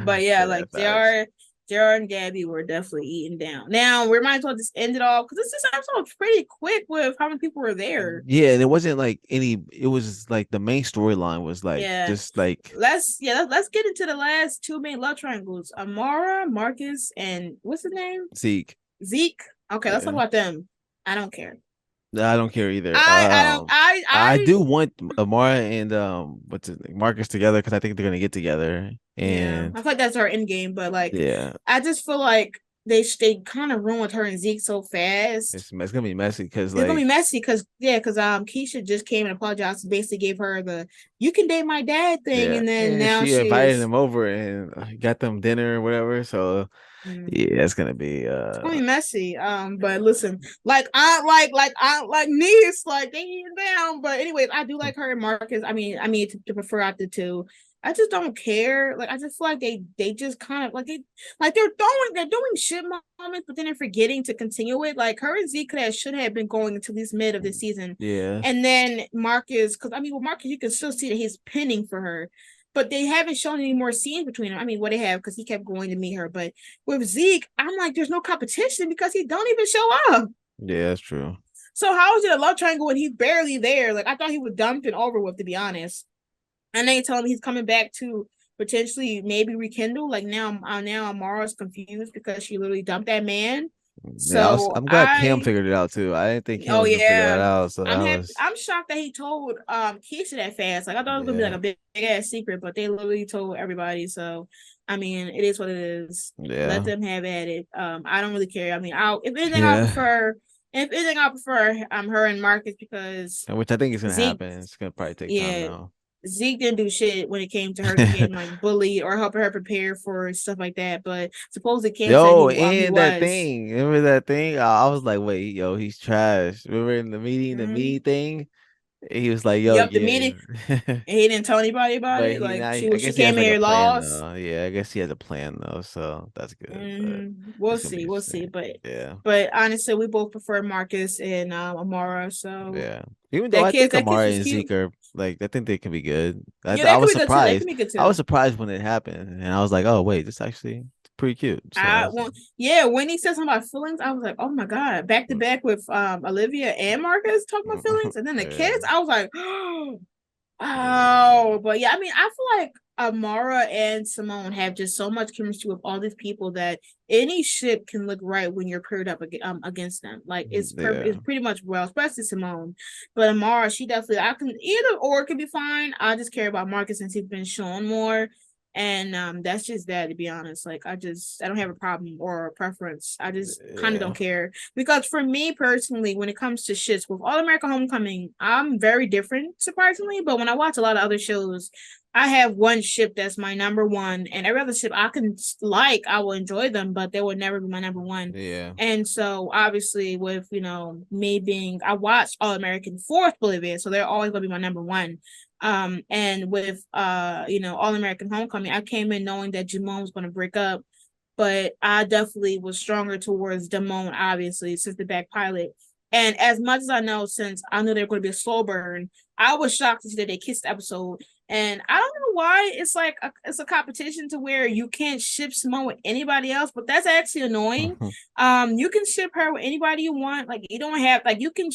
[SPEAKER 1] But yeah,
[SPEAKER 2] Yeah,
[SPEAKER 1] like
[SPEAKER 2] facts.
[SPEAKER 1] JR and Gabby were definitely eating down. Now we might as well just end it off because this episode was pretty quick with how many people were there.
[SPEAKER 2] Yeah, and it wasn't like any. It was like the main storyline was like
[SPEAKER 1] Yeah.
[SPEAKER 2] just like
[SPEAKER 1] Let's get into the last two main love triangles. Amara, Marcus, and what's his name?
[SPEAKER 2] Zeke.
[SPEAKER 1] Zeke. Okay, let's talk
[SPEAKER 2] Yeah,
[SPEAKER 1] about them. I don't care.
[SPEAKER 2] no, I don't care either.
[SPEAKER 1] I don't
[SPEAKER 2] I
[SPEAKER 1] I
[SPEAKER 2] do want Amara and what's it, Marcus together because I think they're gonna get together.
[SPEAKER 1] yeah,
[SPEAKER 2] And
[SPEAKER 1] I feel like that's our end game, but like
[SPEAKER 2] yeah,
[SPEAKER 1] I just feel like they kind of ruined her and Zeke so fast.
[SPEAKER 2] it's gonna be messy because
[SPEAKER 1] It's gonna be
[SPEAKER 2] like
[SPEAKER 1] messy because Keisha just came and apologized and basically gave her the "you can date my dad" thing,
[SPEAKER 2] yeah,
[SPEAKER 1] and then
[SPEAKER 2] and
[SPEAKER 1] now
[SPEAKER 2] she invited
[SPEAKER 1] she's
[SPEAKER 2] him over and got them dinner or whatever. So
[SPEAKER 1] mm,
[SPEAKER 2] yeah, it's gonna be
[SPEAKER 1] it's gonna be messy. But listen, like niece, like they need down. But anyways, I do like her and Marcus. I mean to prefer out the two. I just don't care. Like I just feel like they just kind of like they're doing shit moments, but then they're forgetting to continue it. Like her and Z should have been going until at least mid of the season.
[SPEAKER 2] yeah,
[SPEAKER 1] And then Marcus, because I mean with Marcus, you can still see that he's pinning for her. But they haven't shown any more scenes between them. I mean, what they have because he kept going to meet her. But with Zeke, I'm like, there's no competition because he don't even show up.
[SPEAKER 2] yeah, that's true.
[SPEAKER 1] So how is it a love triangle when he's barely there? Like I thought he was dumped and over with, to be honest. And they tell him he's coming back to potentially maybe rekindle. Like now Amara's confused because she literally dumped that man.
[SPEAKER 2] Yeah,
[SPEAKER 1] So
[SPEAKER 2] I'm glad Cam figured it out too. I didn't think Cam
[SPEAKER 1] oh
[SPEAKER 2] was gonna figure
[SPEAKER 1] yeah,
[SPEAKER 2] that out. So
[SPEAKER 1] I'm
[SPEAKER 2] that
[SPEAKER 1] happy.
[SPEAKER 2] was
[SPEAKER 1] I'm shocked that he told Keisha that fast. Like I thought it was gonna be like
[SPEAKER 2] yeah,
[SPEAKER 1] a big ass secret, but they literally told everybody. So I mean, it is what it is. Let
[SPEAKER 2] yeah,
[SPEAKER 1] them have at it. I don't really care. I mean, I'll if anything, I'll
[SPEAKER 2] yeah.
[SPEAKER 1] prefer. If anything, I'll prefer her and Marcus because
[SPEAKER 2] Which I think is gonna
[SPEAKER 1] Zeke,
[SPEAKER 2] happen. It's gonna probably take time
[SPEAKER 1] yeah,
[SPEAKER 2] now.
[SPEAKER 1] Zeke didn't do shit when it came to her getting like bullied or helping her prepare for stuff like that. But supposedly Cam said
[SPEAKER 2] Yo,
[SPEAKER 1] he
[SPEAKER 2] and that
[SPEAKER 1] was.
[SPEAKER 2] thing. Remember that thing? I was like, wait, yo, he's trash. Remember in the
[SPEAKER 1] Mm-hmm.
[SPEAKER 2] meeting thing? He was like, yo,
[SPEAKER 1] Yep, the meeting.
[SPEAKER 2] yeah.
[SPEAKER 1] And he didn't tell anybody about
[SPEAKER 2] But
[SPEAKER 1] it.
[SPEAKER 2] he
[SPEAKER 1] Like
[SPEAKER 2] now I
[SPEAKER 1] she
[SPEAKER 2] guess he has
[SPEAKER 1] came
[SPEAKER 2] like a
[SPEAKER 1] here
[SPEAKER 2] plan
[SPEAKER 1] lost.
[SPEAKER 2] though. Yeah, I guess he has a plan though, so that's good. But
[SPEAKER 1] We'll
[SPEAKER 2] it's gonna be
[SPEAKER 1] see, we'll see.
[SPEAKER 2] interesting. Yeah.
[SPEAKER 1] But honestly, we both prefer Marcus and Amara. So
[SPEAKER 2] Yeah. Even though I think
[SPEAKER 1] that kiss
[SPEAKER 2] Amari
[SPEAKER 1] was
[SPEAKER 2] and
[SPEAKER 1] cute.
[SPEAKER 2] Zeke are like I think they can be good.
[SPEAKER 1] Yeah,
[SPEAKER 2] I
[SPEAKER 1] that could
[SPEAKER 2] was
[SPEAKER 1] be good too. That could
[SPEAKER 2] surprised.
[SPEAKER 1] be good
[SPEAKER 2] I was
[SPEAKER 1] too.
[SPEAKER 2] surprised when it happened, and I was like, "Oh wait, this actually pretty cute." So I
[SPEAKER 1] I
[SPEAKER 2] was,
[SPEAKER 1] want yeah, when he said something about feelings, I was like, oh my god, back to back with Olivia and Marcus talking about feelings, and then the
[SPEAKER 2] yeah,
[SPEAKER 1] kids, I was like,
[SPEAKER 2] yeah,
[SPEAKER 1] oh, but yeah, I mean, I feel like Amara and Simone have just so much chemistry with all these people that any ship can look right when you're paired up against them. Like it's perfect,
[SPEAKER 2] yeah,
[SPEAKER 1] it's pretty much well, especially Simone. But Amara, she definitely I can either or could be fine. I just care about Marcus since he's been shown more. And that's just that, to be honest. Like I don't have a problem or a preference. I just kind of don't
[SPEAKER 2] Yeah.
[SPEAKER 1] care. Because for me personally, when it comes to shits with All American Homecoming, I'm very different, surprisingly. But when I watch a lot of other shows, I have one ship that's my number one, and every other ship I can like, I will enjoy them, but they will never be my number one.
[SPEAKER 2] Yeah.
[SPEAKER 1] And so obviously with me being, I watched All American fourth Bolivia, so they're always gonna be my number one. And with All American Homecoming, I came in knowing that Jamon was gonna break up, but I definitely was stronger towards Damone, obviously, since the back pilot. And as much as I know, since I knew they were going to be a slow burn, I was shocked to see that they kissed the episode. And I don't know why it's like it's a competition to where you can't ship Simone with anybody else, but that's actually annoying. You can ship her with anybody you want. Like you don't have like you can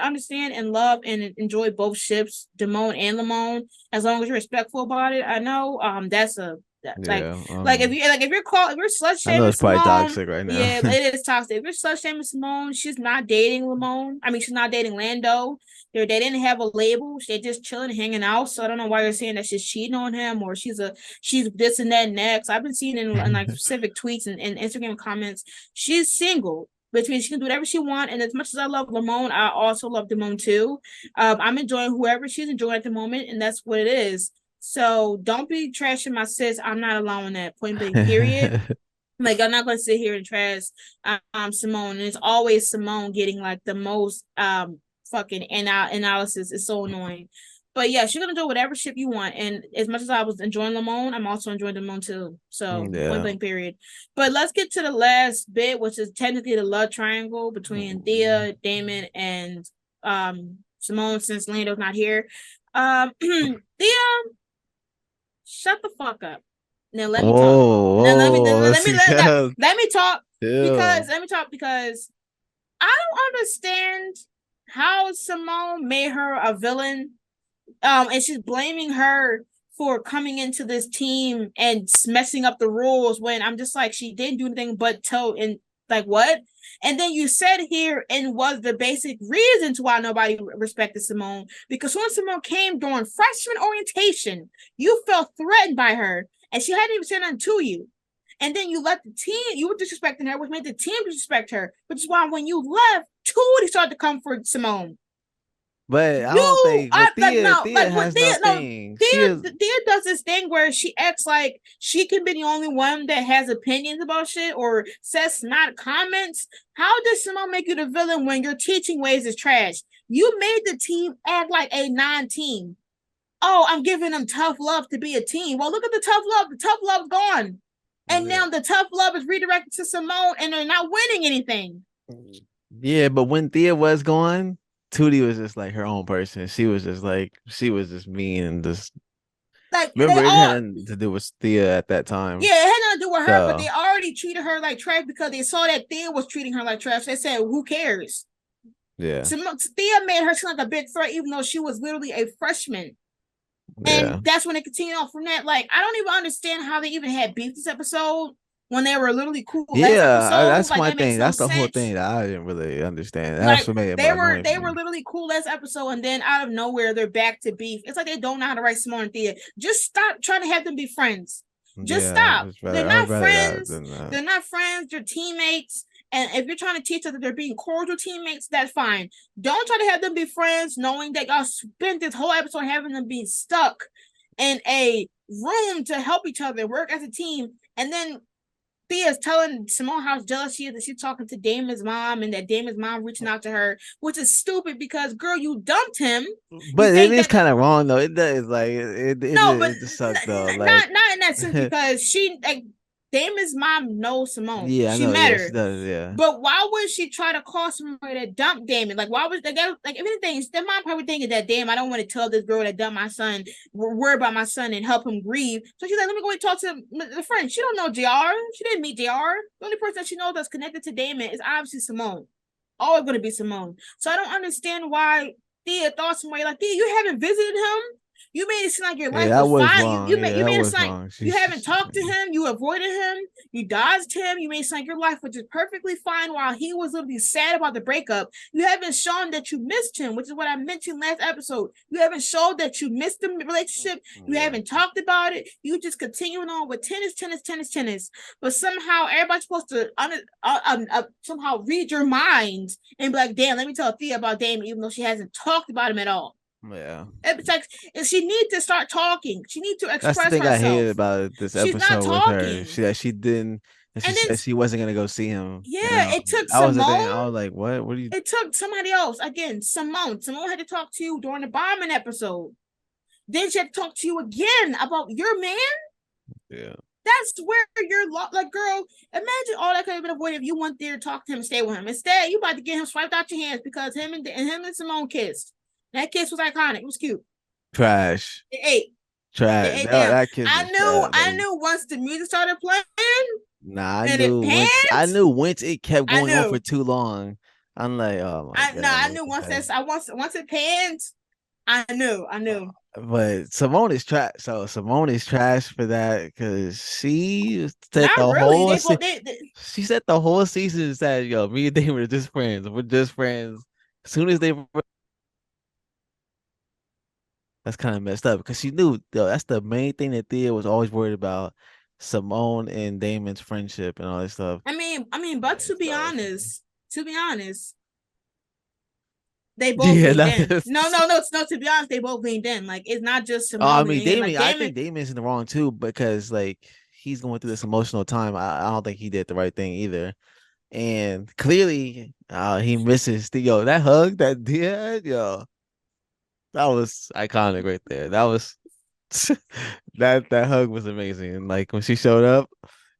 [SPEAKER 1] understand and love and enjoy both ships, Damone and Lamone, as long as you're respectful about it. I know that's a like
[SPEAKER 2] Yeah.
[SPEAKER 1] if you're slut
[SPEAKER 2] I know
[SPEAKER 1] shaming
[SPEAKER 2] it's probably
[SPEAKER 1] Simone,
[SPEAKER 2] toxic right now.
[SPEAKER 1] yeah, it is toxic. If you're slut shaming Simone, she's not dating Lamone. I mean, she's not dating Lando. They didn't have a label. They're just chilling, hanging out. So I don't know why you're saying that she's cheating on him or she's this and that next. I've been seeing in like specific tweets and Instagram comments. She's single. Between she can do whatever she wants, and as much as I love Lamone, I also love Damone too. I'm enjoying whoever she's enjoying at the moment, and that's what it is. So don't be trashing my sis. I'm not allowing that. Point blank. Period. Like I'm not gonna sit here and trash Simone. And it's always Simone getting like the most fucking analysis. It's so annoying. But yeah, she's gonna do whatever ship you want. And as much as I was enjoying Lamone, I'm also enjoying Lamone too. So point
[SPEAKER 2] Yeah.
[SPEAKER 1] blank period. But let's get to the last bit, which is technically the love triangle between Thea, Damon, and Simone since Lando's not here. Thea, shut the fuck up. Now let me talk. Now
[SPEAKER 2] Whoa,
[SPEAKER 1] let me talk
[SPEAKER 2] chill.
[SPEAKER 1] because I don't understand how Simone made her a villain. And she's blaming her for coming into this team and messing up the rules when I'm just like she didn't do anything but tell and like what? And then you said here and was the basic reason to why nobody respected Simone because when Simone came during freshman orientation, you felt threatened by her and she hadn't even said nothing to you. And then you let the team, you were disrespecting her, which made the team disrespect her, which is why when you left, Tootie started to come for Simone.
[SPEAKER 2] But I don't
[SPEAKER 1] You,
[SPEAKER 2] think,
[SPEAKER 1] I
[SPEAKER 2] but
[SPEAKER 1] like
[SPEAKER 2] Thea,
[SPEAKER 1] no,
[SPEAKER 2] Thea
[SPEAKER 1] like what
[SPEAKER 2] has no
[SPEAKER 1] Thea, no,
[SPEAKER 2] thing. She is,
[SPEAKER 1] Thea does this thing where she acts like she can be the only one that has opinions about shit or says not comments. How does Simone make you the villain when your teaching ways is trash? You made the team act like a non-team. Oh, I'm giving them tough love to be a team. Well, look at the tough love. The tough love's gone. And
[SPEAKER 2] yeah.
[SPEAKER 1] now the tough love is redirected to Simone and they're not winning anything.
[SPEAKER 2] Yeah, but when Thea was gone, Tootie was just like her own person. She was just mean and just
[SPEAKER 1] Like they
[SPEAKER 2] remember it
[SPEAKER 1] all
[SPEAKER 2] had nothing to do with Thea at that time.
[SPEAKER 1] yeah, it had nothing to do with her, but they
[SPEAKER 2] So
[SPEAKER 1] already treated her like trash because they saw that Thea was treating her like trash. They said, who cares?
[SPEAKER 2] yeah,
[SPEAKER 1] So Thea made her seem like a big threat, even though she was literally a freshman. And
[SPEAKER 2] yeah.
[SPEAKER 1] that's when it continued on from that. Like, I don't even understand how they even had beef this episode when they were literally cool last
[SPEAKER 2] Yeah,
[SPEAKER 1] episode.
[SPEAKER 2] that's
[SPEAKER 1] Like,
[SPEAKER 2] my
[SPEAKER 1] that makes
[SPEAKER 2] thing.
[SPEAKER 1] no
[SPEAKER 2] That's the whole thing
[SPEAKER 1] sense.
[SPEAKER 2] that I didn't really understand. That's
[SPEAKER 1] Like
[SPEAKER 2] what made it
[SPEAKER 1] they
[SPEAKER 2] annoying for
[SPEAKER 1] were
[SPEAKER 2] me.
[SPEAKER 1] literally cool last episode, and then out of nowhere they're back to beef. It's like they don't know how to write Simone and Thea. Just stop trying to have them be friends. Just
[SPEAKER 2] Yeah,
[SPEAKER 1] stop. They're
[SPEAKER 2] I'd
[SPEAKER 1] not
[SPEAKER 2] rather that
[SPEAKER 1] friends.
[SPEAKER 2] than that.
[SPEAKER 1] They're not friends. They're teammates. And if you're trying to teach us that they're being cordial teammates, that's fine. Don't try to have them be friends, knowing that y'all spent this whole episode having them be stuck in a room to help each other work as a team, and then Thea's telling Simone how jealous she is that she's talking to Damon's mom and that Damon's mom reaching out to her, which is stupid because girl, you dumped him. You
[SPEAKER 2] But it
[SPEAKER 1] think
[SPEAKER 2] is
[SPEAKER 1] that
[SPEAKER 2] kind of wrong though. It does like
[SPEAKER 1] no, but
[SPEAKER 2] it just sucked though.
[SPEAKER 1] not in that sense because she like Damon's mom knows Simone.
[SPEAKER 2] Yeah, I
[SPEAKER 1] She
[SPEAKER 2] know.
[SPEAKER 1] met
[SPEAKER 2] Yeah, she
[SPEAKER 1] her.
[SPEAKER 2] does. Yeah,
[SPEAKER 1] But why would she try to call somebody that dumped Damon? Like, why was like, like if anything, the mom probably thinking that damn, I don't want to tell this girl that dumped my son, worry about my son and help him grieve. So she's like, let me go and talk to the friend. She don't know JR. She didn't meet JR. The only person that she knows that's connected to Damon is obviously Simone. Always going to be Simone. So I don't understand why Thea thought somebody like Thea, you haven't visited him. You made it seem like your
[SPEAKER 2] Yeah,
[SPEAKER 1] life
[SPEAKER 2] that
[SPEAKER 1] was
[SPEAKER 2] was
[SPEAKER 1] fine.
[SPEAKER 2] wrong. Yeah,
[SPEAKER 1] You
[SPEAKER 2] that
[SPEAKER 1] made it
[SPEAKER 2] was
[SPEAKER 1] seem like
[SPEAKER 2] wrong.
[SPEAKER 1] you haven't talked to him, you avoided him, you dodged him. You made it seem like your life was just perfectly fine while he was literally sad about the breakup. You haven't shown that you missed him, which is what I mentioned last episode. You haven't shown that you missed the relationship. You
[SPEAKER 2] Yeah.
[SPEAKER 1] haven't talked about it. You just continuing on with tennis, tennis, tennis, tennis. But somehow everybody's supposed to somehow read your mind and be like, damn, let me tell Thea about Damon, even though she hasn't talked about him at all.
[SPEAKER 2] Yeah.
[SPEAKER 1] It's like she needs to start talking. She needs to
[SPEAKER 2] That's the
[SPEAKER 1] express
[SPEAKER 2] thing I hated
[SPEAKER 1] herself.
[SPEAKER 2] about this
[SPEAKER 1] She's not
[SPEAKER 2] episode with her.
[SPEAKER 1] talking.
[SPEAKER 2] She didn't, and she
[SPEAKER 1] And then,
[SPEAKER 2] said she wasn't gonna go see him.
[SPEAKER 1] yeah, it took
[SPEAKER 2] That was the thing.
[SPEAKER 1] Simone.
[SPEAKER 2] I was like, what? What are you?
[SPEAKER 1] It took somebody else. Again, Simone. Simone had to talk to you during the bombing episode. Then she had to talk to you again about your man.
[SPEAKER 2] Yeah.
[SPEAKER 1] That's where you're like, girl. Imagine all that could have been avoided if you went there to talk to him and stay with him. Instead, you about to get him swiped out your hands because him and Simone kissed. That kiss was iconic. It was cute.
[SPEAKER 2] Trash.
[SPEAKER 1] It ate. It
[SPEAKER 2] Trash.
[SPEAKER 1] ate
[SPEAKER 2] That,
[SPEAKER 1] down.
[SPEAKER 2] that kiss was trash.
[SPEAKER 1] I
[SPEAKER 2] Like,
[SPEAKER 1] knew once the music started playing
[SPEAKER 2] nah,
[SPEAKER 1] and it
[SPEAKER 2] I
[SPEAKER 1] panned.
[SPEAKER 2] knew once it kept
[SPEAKER 1] I
[SPEAKER 2] going on for
[SPEAKER 1] knew.
[SPEAKER 2] too long. I'm like, oh my
[SPEAKER 1] I no.
[SPEAKER 2] god,
[SPEAKER 1] I
[SPEAKER 2] what
[SPEAKER 1] knew
[SPEAKER 2] the
[SPEAKER 1] once
[SPEAKER 2] heck?
[SPEAKER 1] that I once it panned. I knew. I knew.
[SPEAKER 2] But Simone is trash. So Simone is trash for that because she said
[SPEAKER 1] Not
[SPEAKER 2] the
[SPEAKER 1] really.
[SPEAKER 2] whole
[SPEAKER 1] They both. They
[SPEAKER 2] she said the whole season said, yo, me and Damon are just friends. We're just friends. As soon as they that's kind of messed up because she knew yo, that's the main thing that Thea was always worried about. Simone and Damon's friendship and all this stuff.
[SPEAKER 1] but
[SPEAKER 2] And so
[SPEAKER 1] to be honest, they both
[SPEAKER 2] yeah,
[SPEAKER 1] leaned
[SPEAKER 2] not
[SPEAKER 1] in.
[SPEAKER 2] this.
[SPEAKER 1] No. To be honest, they both leaned in. Like it's not just
[SPEAKER 2] Oh, I
[SPEAKER 1] Simone
[SPEAKER 2] mean,
[SPEAKER 1] leaning in.
[SPEAKER 2] Damon.
[SPEAKER 1] Like
[SPEAKER 2] I
[SPEAKER 1] Damon.
[SPEAKER 2] think Damon's in the wrong too because like he's going through this emotional time. I don't think he did the right thing either. And clearly, he misses the yo that hug that did yo that was iconic right there. That was that hug was amazing. And like when she showed up,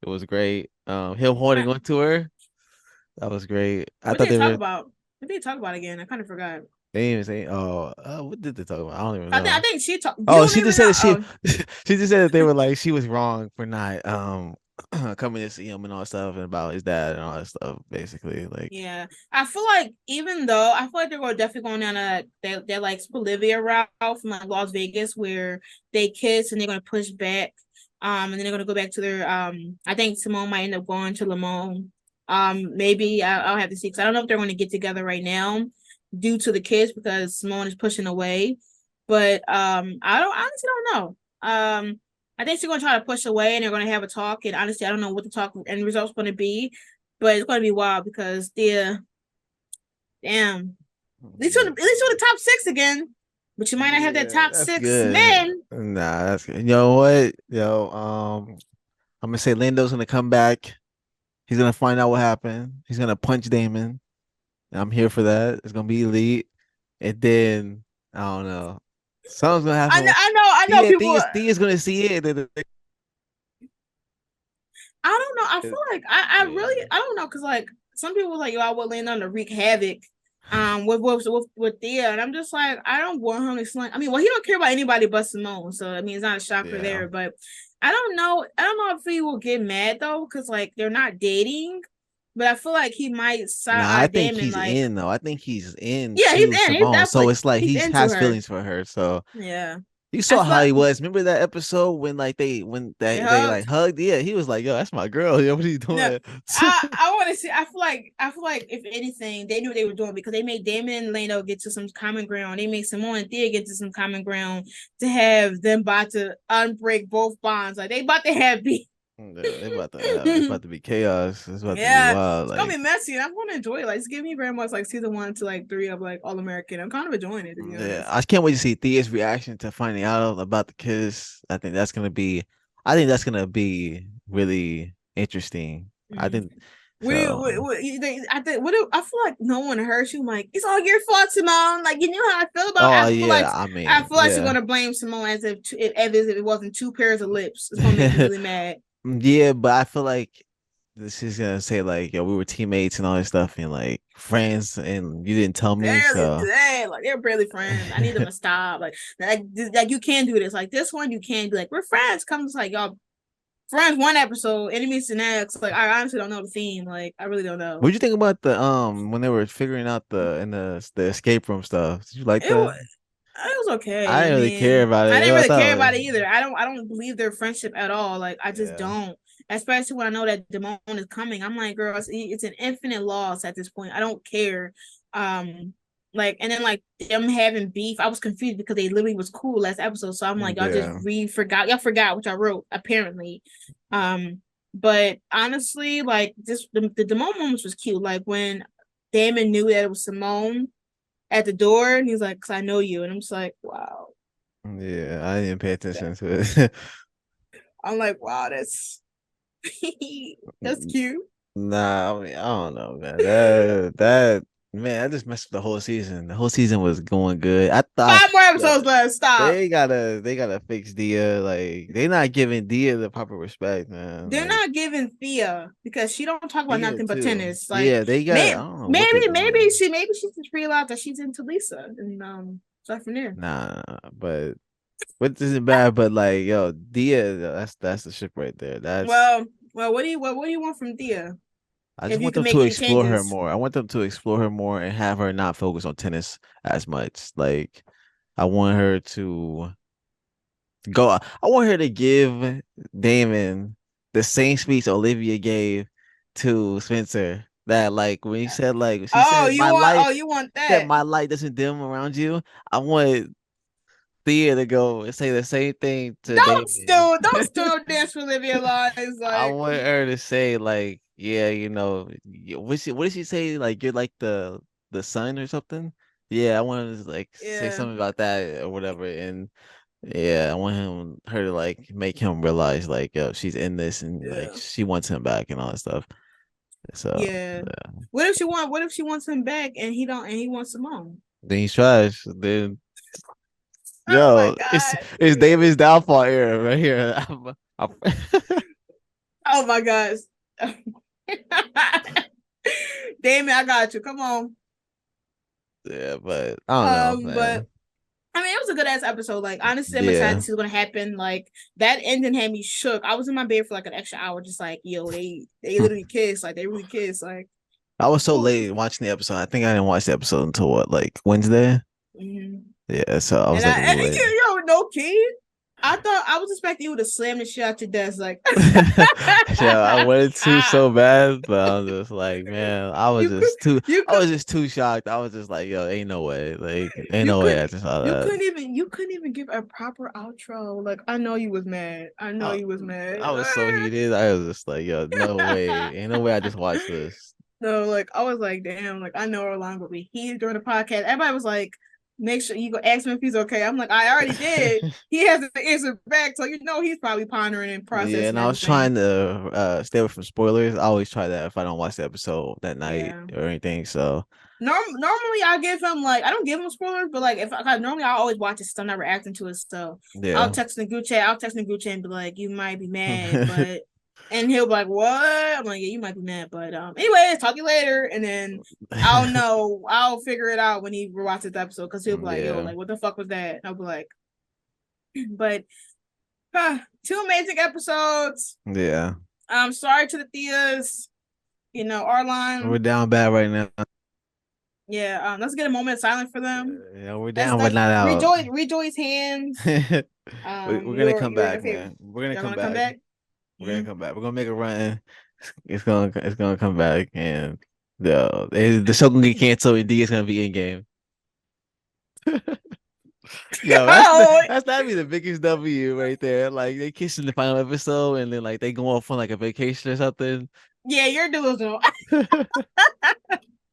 [SPEAKER 2] it was great. Him holding onto her, that was great. I
[SPEAKER 1] What
[SPEAKER 2] thought
[SPEAKER 1] did they
[SPEAKER 2] they
[SPEAKER 1] talk
[SPEAKER 2] were
[SPEAKER 1] about? What did they talk about again? I kind of forgot.
[SPEAKER 2] they didn't even say what did they talk about? I don't even
[SPEAKER 1] I
[SPEAKER 2] know.
[SPEAKER 1] think she talked. You
[SPEAKER 2] Oh,
[SPEAKER 1] don't
[SPEAKER 2] she
[SPEAKER 1] even
[SPEAKER 2] just said
[SPEAKER 1] know.
[SPEAKER 2] that
[SPEAKER 1] Oh,
[SPEAKER 2] she just said that they were like she was wrong for not coming to see him and all that stuff and about his dad and all that stuff basically like
[SPEAKER 1] yeah. I feel like even though I feel like they're going definitely going down they're like Bolivia route from like Las Vegas where they kiss and they're gonna push back. And then they're gonna go back to their I think Simone might end up going to Limon. Maybe I'll have to see because I don't know if they're gonna get together right now due to the kids because Simone is pushing away. But I don't honestly don't know. I think she's gonna try to push away and they're gonna have a talk. And honestly, I don't know what the talk end result's gonna be, but it's gonna be wild because they're damn. At least on the top six again. But you might not have that
[SPEAKER 2] yeah
[SPEAKER 1] top
[SPEAKER 2] that's
[SPEAKER 1] six
[SPEAKER 2] good
[SPEAKER 1] men.
[SPEAKER 2] nah that's good you know what yo I'm gonna say Lando's gonna come back he's gonna find out what happened he's gonna punch Damon and I'm here for that it's gonna be elite and then I don't know something's gonna happen
[SPEAKER 1] I know people.
[SPEAKER 2] Thea's gonna see it
[SPEAKER 1] I don't know. I feel like I really
[SPEAKER 2] yeah.
[SPEAKER 1] I don't know because like some people was like, yo, I would land on to wreak havoc with Thea. And I'm just like, I don't want him to slang. I mean, well, he don't care about anybody but Simone. So I mean it's not a shocker
[SPEAKER 2] Yeah.
[SPEAKER 1] there, but I don't know. I don't know if he will get mad though, because like they're not dating. But I feel like he might side
[SPEAKER 2] Nah,
[SPEAKER 1] eye
[SPEAKER 2] I think
[SPEAKER 1] Damon
[SPEAKER 2] he's
[SPEAKER 1] like,
[SPEAKER 2] in though. I think he's
[SPEAKER 1] yeah, he's
[SPEAKER 2] into
[SPEAKER 1] in. He's
[SPEAKER 2] Simone. So
[SPEAKER 1] definitely
[SPEAKER 2] it's like
[SPEAKER 1] he's
[SPEAKER 2] he
[SPEAKER 1] into
[SPEAKER 2] has
[SPEAKER 1] her.
[SPEAKER 2] feelings for her. So
[SPEAKER 1] Yeah.
[SPEAKER 2] you
[SPEAKER 1] I
[SPEAKER 2] saw
[SPEAKER 1] feel
[SPEAKER 2] how
[SPEAKER 1] like
[SPEAKER 2] he was. Remember that episode when like they like
[SPEAKER 1] hugged.
[SPEAKER 2] hugged? Yeah, he was like, "Yo, that's my girl. Yo, what are you
[SPEAKER 1] No,
[SPEAKER 2] doing?"
[SPEAKER 1] I want to see. I feel like if anything, they knew what they were doing because they made Damon and Leno get to some common ground. They made Simone and Thea get to some common ground to have them about to unbreak both bonds. Like they about to have beef.
[SPEAKER 2] Yeah, it's about to be chaos. It's about to be
[SPEAKER 1] Yeah,
[SPEAKER 2] wild.
[SPEAKER 1] it's gonna
[SPEAKER 2] Like,
[SPEAKER 1] be messy, and I'm gonna enjoy it. Like, it's giving me very much like season 1 to 3 of like All American. I'm kind of enjoying it to be
[SPEAKER 2] yeah,
[SPEAKER 1] honest.
[SPEAKER 2] I can't wait to see Thea's reaction to finding out about the kiss. I think that's gonna be really interesting. I
[SPEAKER 1] Mm.
[SPEAKER 2] think so.
[SPEAKER 1] I feel like no one hurt you. Like it's all your fault, Simone. Like you knew how I feel about.
[SPEAKER 2] Oh yeah, I
[SPEAKER 1] I
[SPEAKER 2] mean,
[SPEAKER 1] feel like she's
[SPEAKER 2] yeah.
[SPEAKER 1] gonna blame Simone as if it wasn't two pairs of lips. It's gonna make me really mad.
[SPEAKER 2] Yeah, but I feel like this is gonna say like, yo, we were teammates and all this stuff and like friends, and you didn't tell me, so
[SPEAKER 1] Like they're barely friends. I need them to stop. Like you can't do this. Like this one, you can't be like we're friends. Comes like y'all friends one episode, enemies the next. Like I honestly don't know the theme. Like I really don't know.
[SPEAKER 2] what'd you think about the when they were figuring out the escape room stuff? Did you like
[SPEAKER 1] It
[SPEAKER 2] that?
[SPEAKER 1] It was okay.
[SPEAKER 2] I
[SPEAKER 1] I
[SPEAKER 2] didn't really care
[SPEAKER 1] mean,
[SPEAKER 2] about
[SPEAKER 1] I
[SPEAKER 2] it.
[SPEAKER 1] didn't
[SPEAKER 2] I
[SPEAKER 1] really care
[SPEAKER 2] thought,
[SPEAKER 1] about it either. I don't believe their friendship at all. Like I just
[SPEAKER 2] yeah,
[SPEAKER 1] don't. Especially when I know that Damone is coming. I'm like, girl, it's an infinite loss at this point. I don't care. Um, like and then like them having beef. I was confused because they literally was cool last episode. So I'm like, y'all just
[SPEAKER 2] yeah,
[SPEAKER 1] forgot. Y'all forgot what I wrote apparently. Um, but honestly, like just the Damone moments was cute. Like when Damon knew that it was Simone at the door, and he's like, "Cause I know you," and I'm just like, "Wow."
[SPEAKER 2] yeah. I didn't pay attention to it.
[SPEAKER 1] I'm like, "Wow, that's that's cute."
[SPEAKER 2] Nah, I mean, I don't know, man. That man, I just messed up the whole season. The whole season was going good. I thought,
[SPEAKER 1] 5 more episodes
[SPEAKER 2] yo,
[SPEAKER 1] left. Stop.
[SPEAKER 2] they gotta fix Dia. Like they not giving Dia the proper respect, man.
[SPEAKER 1] They're
[SPEAKER 2] Like
[SPEAKER 1] not giving Thea because she don't talk about
[SPEAKER 2] Dia
[SPEAKER 1] nothing but
[SPEAKER 2] too.
[SPEAKER 1] tennis. Like,
[SPEAKER 2] Yeah, they got. I
[SPEAKER 1] maybe,
[SPEAKER 2] don't know what they're
[SPEAKER 1] maybe
[SPEAKER 2] doing.
[SPEAKER 1] she just realized that she's into Lisa, and start from there.
[SPEAKER 2] Nah, but which isn't bad. But like, yo, Dia, that's the ship right there. That's
[SPEAKER 1] Well, what do you want from Thea?
[SPEAKER 2] I just
[SPEAKER 1] If you
[SPEAKER 2] want
[SPEAKER 1] can
[SPEAKER 2] them
[SPEAKER 1] make
[SPEAKER 2] to
[SPEAKER 1] any
[SPEAKER 2] explore her
[SPEAKER 1] changes,
[SPEAKER 2] more. I want them to explore her more and have her not focus on tennis as much. Like I want her to go. I want her to give Damon the same speech Olivia gave to Spencer. That like when he said like she said
[SPEAKER 1] you want
[SPEAKER 2] said
[SPEAKER 1] that?
[SPEAKER 2] my light doesn't dim around you. I want Thea to go and say the same thing to Damon.
[SPEAKER 1] Don't still dance for Olivia Lines.
[SPEAKER 2] I
[SPEAKER 1] Like,
[SPEAKER 2] want her to say like, yeah, what did she say? Like you're like the sun or something. Yeah, I want her to like say
[SPEAKER 1] yeah,
[SPEAKER 2] something about that or whatever. And yeah, I want her to like make him realize like, yo, she's in this and like
[SPEAKER 1] yeah.
[SPEAKER 2] she wants him back and all that stuff. So
[SPEAKER 1] Yeah.
[SPEAKER 2] yeah.
[SPEAKER 1] What if she wants him back and he don't and he wants Simone?
[SPEAKER 2] Then he's trash. Then
[SPEAKER 1] Oh my
[SPEAKER 2] yo,
[SPEAKER 1] god.
[SPEAKER 2] it's David's downfall era right here.
[SPEAKER 1] Oh my gosh. Damon, I got you. Come on.
[SPEAKER 2] Yeah, but I don't know,
[SPEAKER 1] But
[SPEAKER 2] man.
[SPEAKER 1] I mean, it was a good ass episode. Like, honestly, I'm excited to
[SPEAKER 2] Yeah.
[SPEAKER 1] see what's gonna happen. Like, that ending had me shook. I was in my bed for like an extra hour, just like, yo, they literally kiss. Like, they really kiss. Like,
[SPEAKER 2] I was so
[SPEAKER 1] oh.
[SPEAKER 2] late watching the episode. I think I didn't watch the episode until what, like Wednesday?
[SPEAKER 1] Mhm.
[SPEAKER 2] Yeah, so I was
[SPEAKER 1] And
[SPEAKER 2] like a little late.
[SPEAKER 1] yo, no kid. I thought I was expecting you to slam the shit out your desk, like
[SPEAKER 2] Yeah, I wanted to so bad, but I was just like, man,
[SPEAKER 1] you could you
[SPEAKER 2] I
[SPEAKER 1] could
[SPEAKER 2] was just too shocked. I was just like, yo, ain't no way. Like, ain't
[SPEAKER 1] you
[SPEAKER 2] no way
[SPEAKER 1] could
[SPEAKER 2] I just saw that.
[SPEAKER 1] you couldn't even give a proper outro. Like I know you was mad. I know
[SPEAKER 2] I,
[SPEAKER 1] you was mad.
[SPEAKER 2] I was so heated. I was just like, yo, no way. Ain't no way I just watched this.
[SPEAKER 1] No, like I was like, damn, like I know Arlon will be heated during the podcast. Everybody was like, make sure you go ask him if he's okay. I'm like, I already did. He hasn't answered back, so you know he's probably pondering and
[SPEAKER 2] Yeah,
[SPEAKER 1] processing
[SPEAKER 2] and I was trying
[SPEAKER 1] everything.
[SPEAKER 2] to stay away from spoilers. I always try that if I don't watch the episode that night
[SPEAKER 1] Yeah.
[SPEAKER 2] or anything. So
[SPEAKER 1] Normally I give him like I don't give him spoilers, but like if I normally I always watch it, so I'm not reacting to it. So
[SPEAKER 2] yeah.
[SPEAKER 1] I'll text the group chat and be like, you might be mad, but and he'll be like, what? I'm like, yeah, you might be mad, but anyways, talk to you later, and then I'll figure it out when he watches the episode because he'll be like, yo,
[SPEAKER 2] Yeah.
[SPEAKER 1] like what the fuck was that? And I'll be like, but two amazing episodes.
[SPEAKER 2] Yeah.
[SPEAKER 1] Sorry to the Theas,
[SPEAKER 2] We're
[SPEAKER 1] Arlon.
[SPEAKER 2] down bad right now.
[SPEAKER 1] Yeah, let's get a moment of silence for them.
[SPEAKER 2] Yeah, we're
[SPEAKER 1] Let's
[SPEAKER 2] down, but
[SPEAKER 1] let's
[SPEAKER 2] not out.
[SPEAKER 1] rejoice hands.
[SPEAKER 2] We're gonna come
[SPEAKER 1] You're in
[SPEAKER 2] back,
[SPEAKER 1] a favor.
[SPEAKER 2] man. We're gonna
[SPEAKER 1] Y'all
[SPEAKER 2] come
[SPEAKER 1] gonna come
[SPEAKER 2] back.
[SPEAKER 1] back?
[SPEAKER 2] We're gonna
[SPEAKER 1] Mm.
[SPEAKER 2] come back. We're gonna make a run. It's gonna come back, and the show gonna get canceled, and D is gonna be in game. Yo,
[SPEAKER 1] Oh
[SPEAKER 2] that's that'd be the biggest W right there. Like they kiss in the final episode, and then like they go off on like a vacation or something.
[SPEAKER 1] yeah, you're delusional.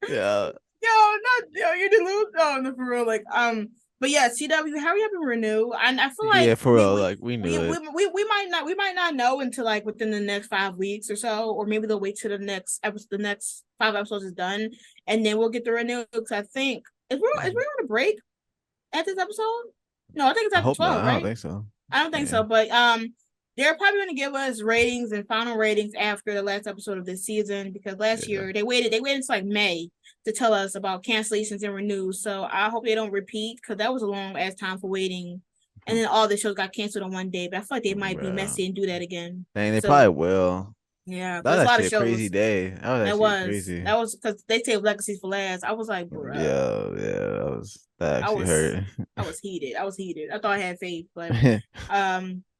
[SPEAKER 2] Yeah,
[SPEAKER 1] You're delusional. No, for real. Like but yeah, CW, hurry up and renew. And I feel
[SPEAKER 2] yeah,
[SPEAKER 1] like
[SPEAKER 2] for real. Like we knew it.
[SPEAKER 1] we might not know until like within the next 5 weeks or so, or maybe they'll wait till the next episode, the next 5 episodes is done, and then we'll get the renew. Because I think is we on a break at this episode? No, I think it's
[SPEAKER 2] I
[SPEAKER 1] after
[SPEAKER 2] hope not.
[SPEAKER 1] 12,
[SPEAKER 2] I don't
[SPEAKER 1] right?
[SPEAKER 2] think so.
[SPEAKER 1] I don't think
[SPEAKER 2] Yeah,
[SPEAKER 1] so, but they're probably going to give us ratings and final ratings after the last episode of this season because last
[SPEAKER 2] yeah.
[SPEAKER 1] year they waited until like May to tell us about cancellations and renews. So I hope they don't repeat because that was a long ass time for waiting, and then all the shows got canceled on one day. But I feel like they might be
[SPEAKER 2] Bruh.
[SPEAKER 1] messy and do that again.
[SPEAKER 2] Dang, they probably
[SPEAKER 1] So
[SPEAKER 2] will.
[SPEAKER 1] Yeah,
[SPEAKER 2] That
[SPEAKER 1] there's
[SPEAKER 2] was
[SPEAKER 1] a lot of
[SPEAKER 2] actually a crazy
[SPEAKER 1] shows.
[SPEAKER 2] day. That was
[SPEAKER 1] That
[SPEAKER 2] actually
[SPEAKER 1] was
[SPEAKER 2] crazy.
[SPEAKER 1] that was because they saved legacies for last. I was like, bruh.
[SPEAKER 2] Yeah, that
[SPEAKER 1] I
[SPEAKER 2] actually
[SPEAKER 1] was
[SPEAKER 2] hurt.
[SPEAKER 1] I was heated. I was heated. I thought I had faith, but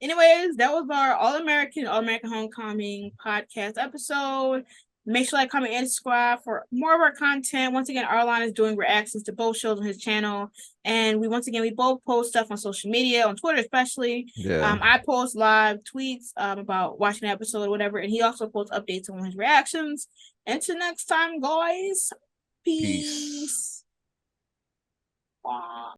[SPEAKER 1] anyways, that was our All American Homecoming podcast episode. Make sure to like, comment, and subscribe for more of our content. Once again, Arlon is doing reactions to both shows on his channel. And we both post stuff on social media, on Twitter especially.
[SPEAKER 2] Yeah.
[SPEAKER 1] I post live tweets about watching the episode or whatever, and he also posts updates on his reactions. Until next time, guys.
[SPEAKER 2] Peace.
[SPEAKER 1] Peace. Bye.